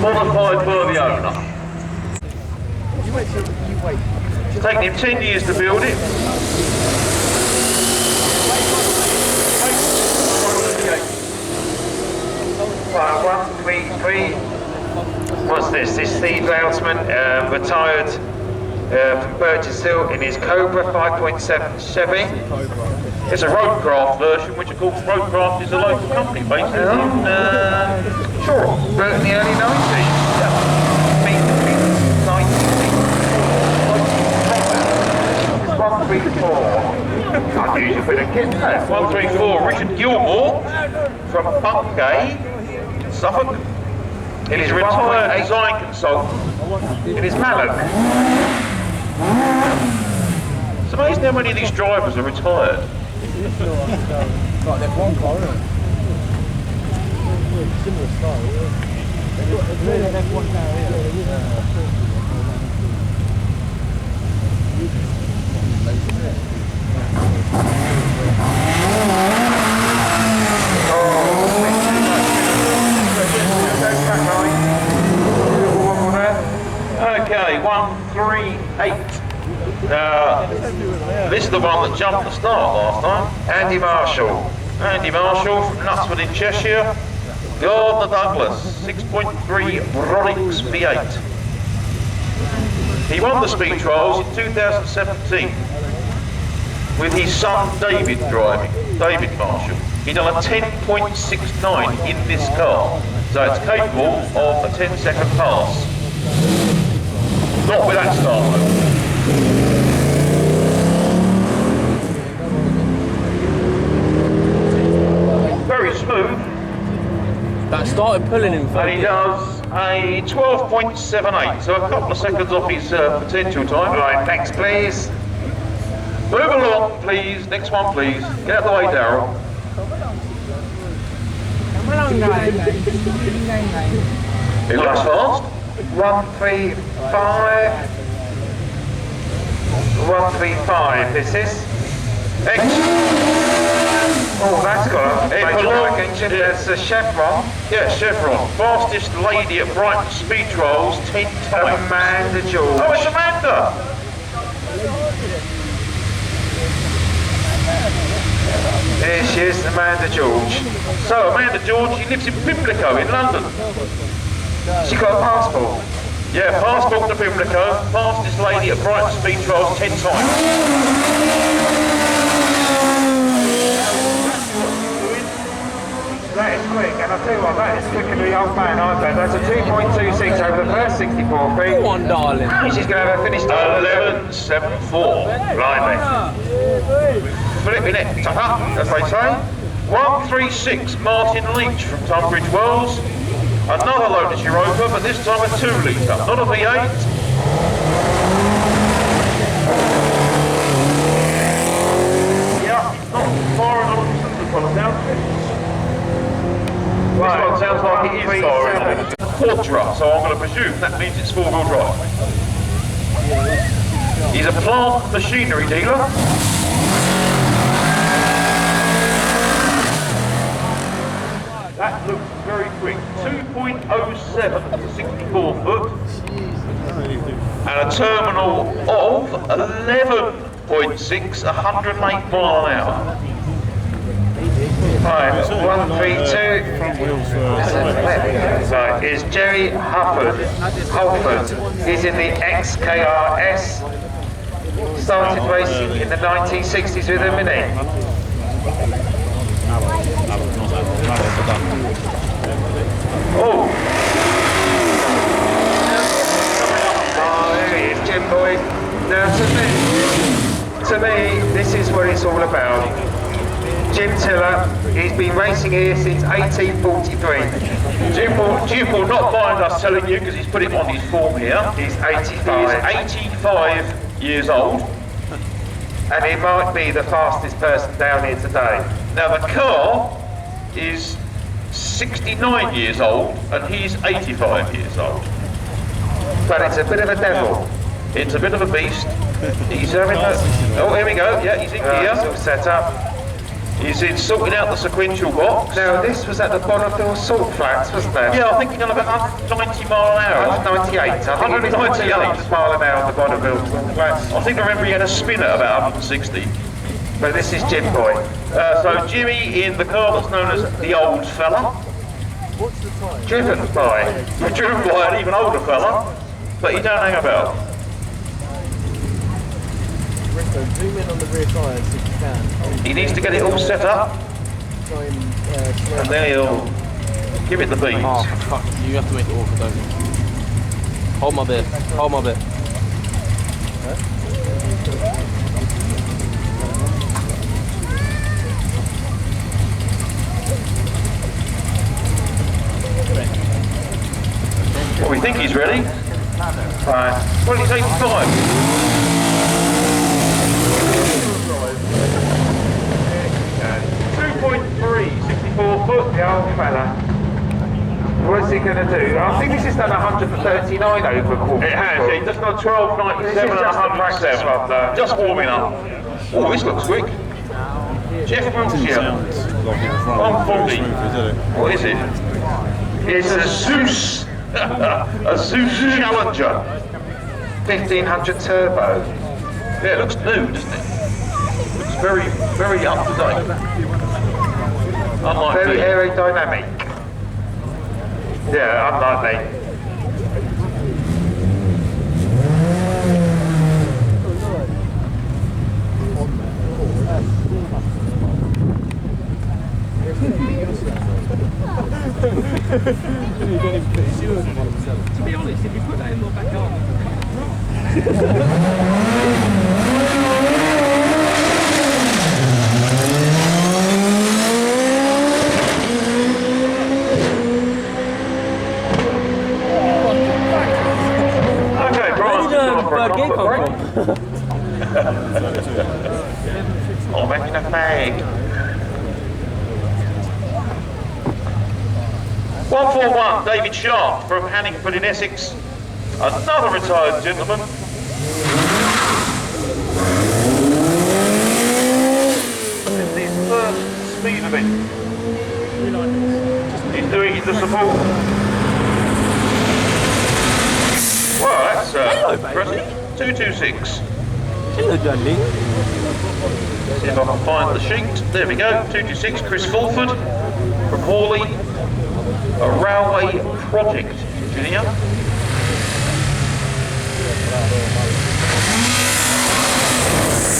Modified by the owner. It's taken him 10 years to build it. Right, 133. What's this? This Steve Loudsman, retired from Burgess Hill in his Cobra 5.7 Chevy. It's a Roadcraft version, which of course Roadcraft is a local company based in Shore. Built in the early 90s. It's 134. I'd use a bit of kit there. 134, Richard Gilmore from Bungay, Suffolk. He's a retired design consultant in his Mallock. It's amazing how many of these drivers are retired. Like there's one car, isn't it? Similar style, yeah. There's one car here. Okay, 138. This is the one that jumped the start last time. Andy Marshall. Andy Marshall from Knutsford in Cheshire. Gardner Douglas, 6.3 Bronix V8. He won the speed trials in 2017 with his son David driving, David Marshall. He done a 10.69 in this car, so it's capable of a 10-second pass. Not with that start though. Very smooth. That started pulling him. And he does a 12.78, so a couple of seconds off his potential time. Right, next please. Move along, please. Next one, please. Get out of the way, Daryl. It looks fast. 135. 135, this is. Oh, that's got a belongs- engine. There's a Chevron. Yeah, Chevron. Fastest lady at Brighton Speed Trials 10 times. Amanda George. Oh, it's Amanda! There she is, Amanda George. So, Amanda George, she lives in Pimlico in London. She got a passport. Yeah, past Dr. Pimlico, past this lady at Brighton Speed Trials 10 times. That is quick, and I'll tell you what, that is quicker than the old man, I bet. That's a 2.26 over the first 64 feet. Go on, darling. She's going to have a finished time. 11.74. Blimey. Flipping it, tougher, as they say. 136 Martin Leach from Tunbridge Wells. Another Lotus Europa, but this time a 2 litre, not a V8. Yeah, it's not far enough from the one down. This one sounds like it is far enough. Quadra, so I'm going to presume that means it's 4-wheel drive. He's a plant machinery dealer. That looks very quick. 2.07 to 64 foot. And a terminal of 11.6, 108 mile an hour. Right, 132. Right, is Jerry Hufford. He's in the XKRS. Started racing in the 1960s with a Mini. Oh! There he is, Jim Boy. Now to me, this is what it's all about. Jim Tiller, he's been racing here since 1843. Jim will not mind us telling you because he's put it on his form here. He's 85. He's 85 years old. And he might be the fastest person down here today. Now the car is 69 years old and he's 85 years old. But it's a bit of a devil. It's a bit of a beast. He's having a... Oh, here we go. Yeah, he's in gear. It's all set up. He's in sorting out the sequential box. Now this was at the Bonneville Salt Flats, wasn't there? Yeah, I think he's done about 190 mile an hour. 198. I think 198 mile an hour at the Bonneville Salt Flats. I think I remember he had a spin at about 160. But this is Jim Boy. So Jimmy in the car that's known as the old fella. Driven by. Driven by an even older fella, but he don't hang about. Zoom in on the rear tyres if you can. He needs to get it all set up, Try and and then he'll give it the beans. oh, fuck. You have to make it awkward, don't you? Hold my bit. Hold my bit. Well, we think he's ready. Right. Well, he's 85. 2.3, 64 foot. The old fella. What's he going to do? I think this has done 139 over a quarter. It has, yeah. He's just got 12.97 This is and just a practice 107. run, though. Just warming up. Oh, this looks quick. Jeff Wiltshire. Sounds like it was running 140. very smooth, is it? What is it? It's a Zeus. A Zeus Challenger. 1500 turbo. Yeah, it looks new, doesn't it? Looks very, very up to date. Unlike Very me. aerodynamic. Yeah, unlike me. To be honest, if you put that in my back garden, Okay, Brian's just gone for a comfort break. Oh, making a fag. 141, David Sharp from Hanningford in Essex. Another retired gentleman. It's his first speed event. He's doing the support. Well, that's impressive. 226. Hello, darling. See if I can find the sheet. There we go. 226, Chris Fulford from Hawley. A railway project engineer.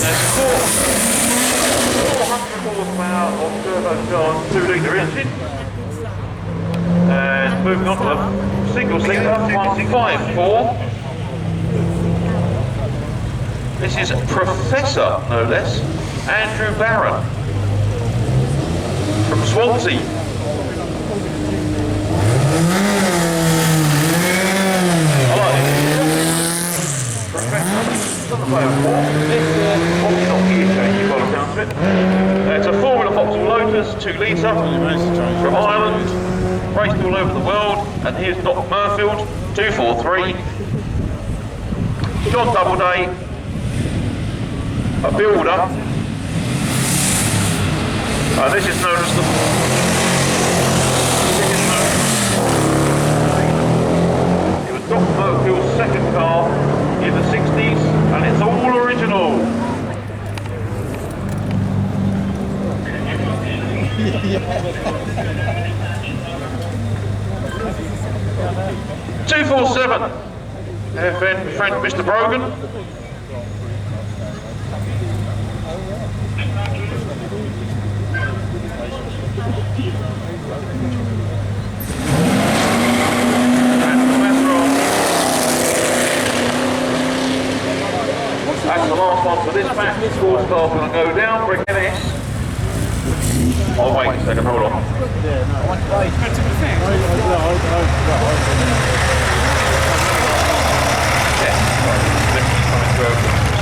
There's 400 horsepower of turbocharged 2-litre engine. And moving on to the single cylinder 154. This is Professor, no less, Andrew Barron from Swansea. I like it. Professor, not the phone for. Obviously not gear changing by the sounds of it. It's a Formula Vauxhall Lotus 2-litre from Ireland, raced all over the world, and here's Doc Murfield, 243. John Doubleday, a builder. This is known as the... It was Doc Murfield's second car in the 60s, and it's all original. 247, friend Mr. Brogan. That's the last one for this match. The score's going to go down. Brighton S. Oh, wait a second, hold on.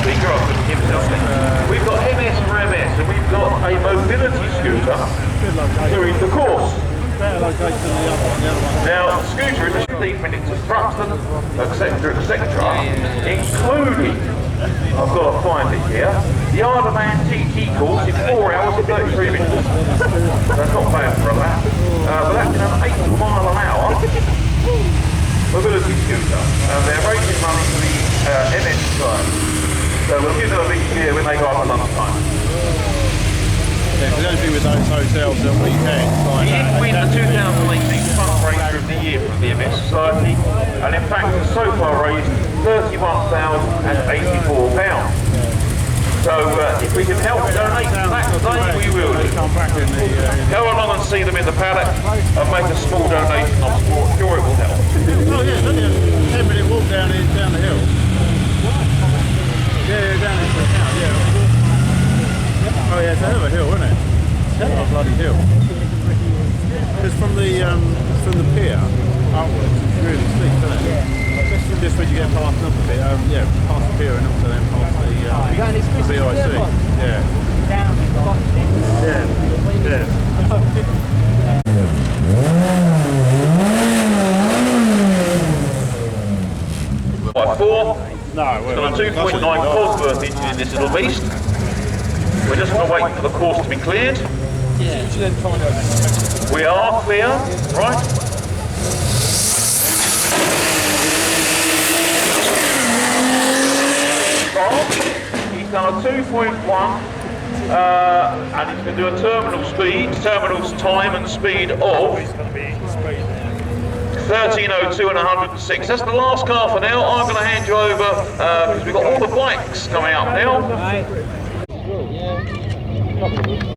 Speaker, I couldn't hear myself then. We've got MS for MS, and we've got a mobility scooter doing the course. Now, the scooter is 15 minutes of Truxton, etc., including, I've got to find it here, the Arderman TT course in 4 hours and 33 minutes. That's not bad for a lap. But that's an 8 mile an hour mobility scooter. They're raising money for the MS side. So we'll give them a big cheer when they go up at lunchtime. Yeah, the only thing with those hotels that we can find He did win the 2018 fundraiser of the year from the MS Society, and in fact has so far raised £31,084. So if we can help donate to that today, we will do. Go along and see them in the paddock and make a small donation. I'm sure it will help. Oh yeah, it's only a 10-minute walk down the hill. Yeah, down into the town, yeah. Oh yeah, it's a hell of a hill, isn't it? It's a hell of a bloody hill. Because from the pier upwards, it's really steep, isn't it? Just when you get past another bit, yeah, past the pier and also then past the VIC. Yeah. Yeah. By 4. No, It's got a 2.9 Cosworth engine in this little beast. We're just going to wait for the course to be cleared. We are clear, right? He's done a 2.1 and he's going to do a terminal's time and speed of 13:02 and 106. That's the last car for now. I'm going to hand you over because we've got all the bikes coming up now.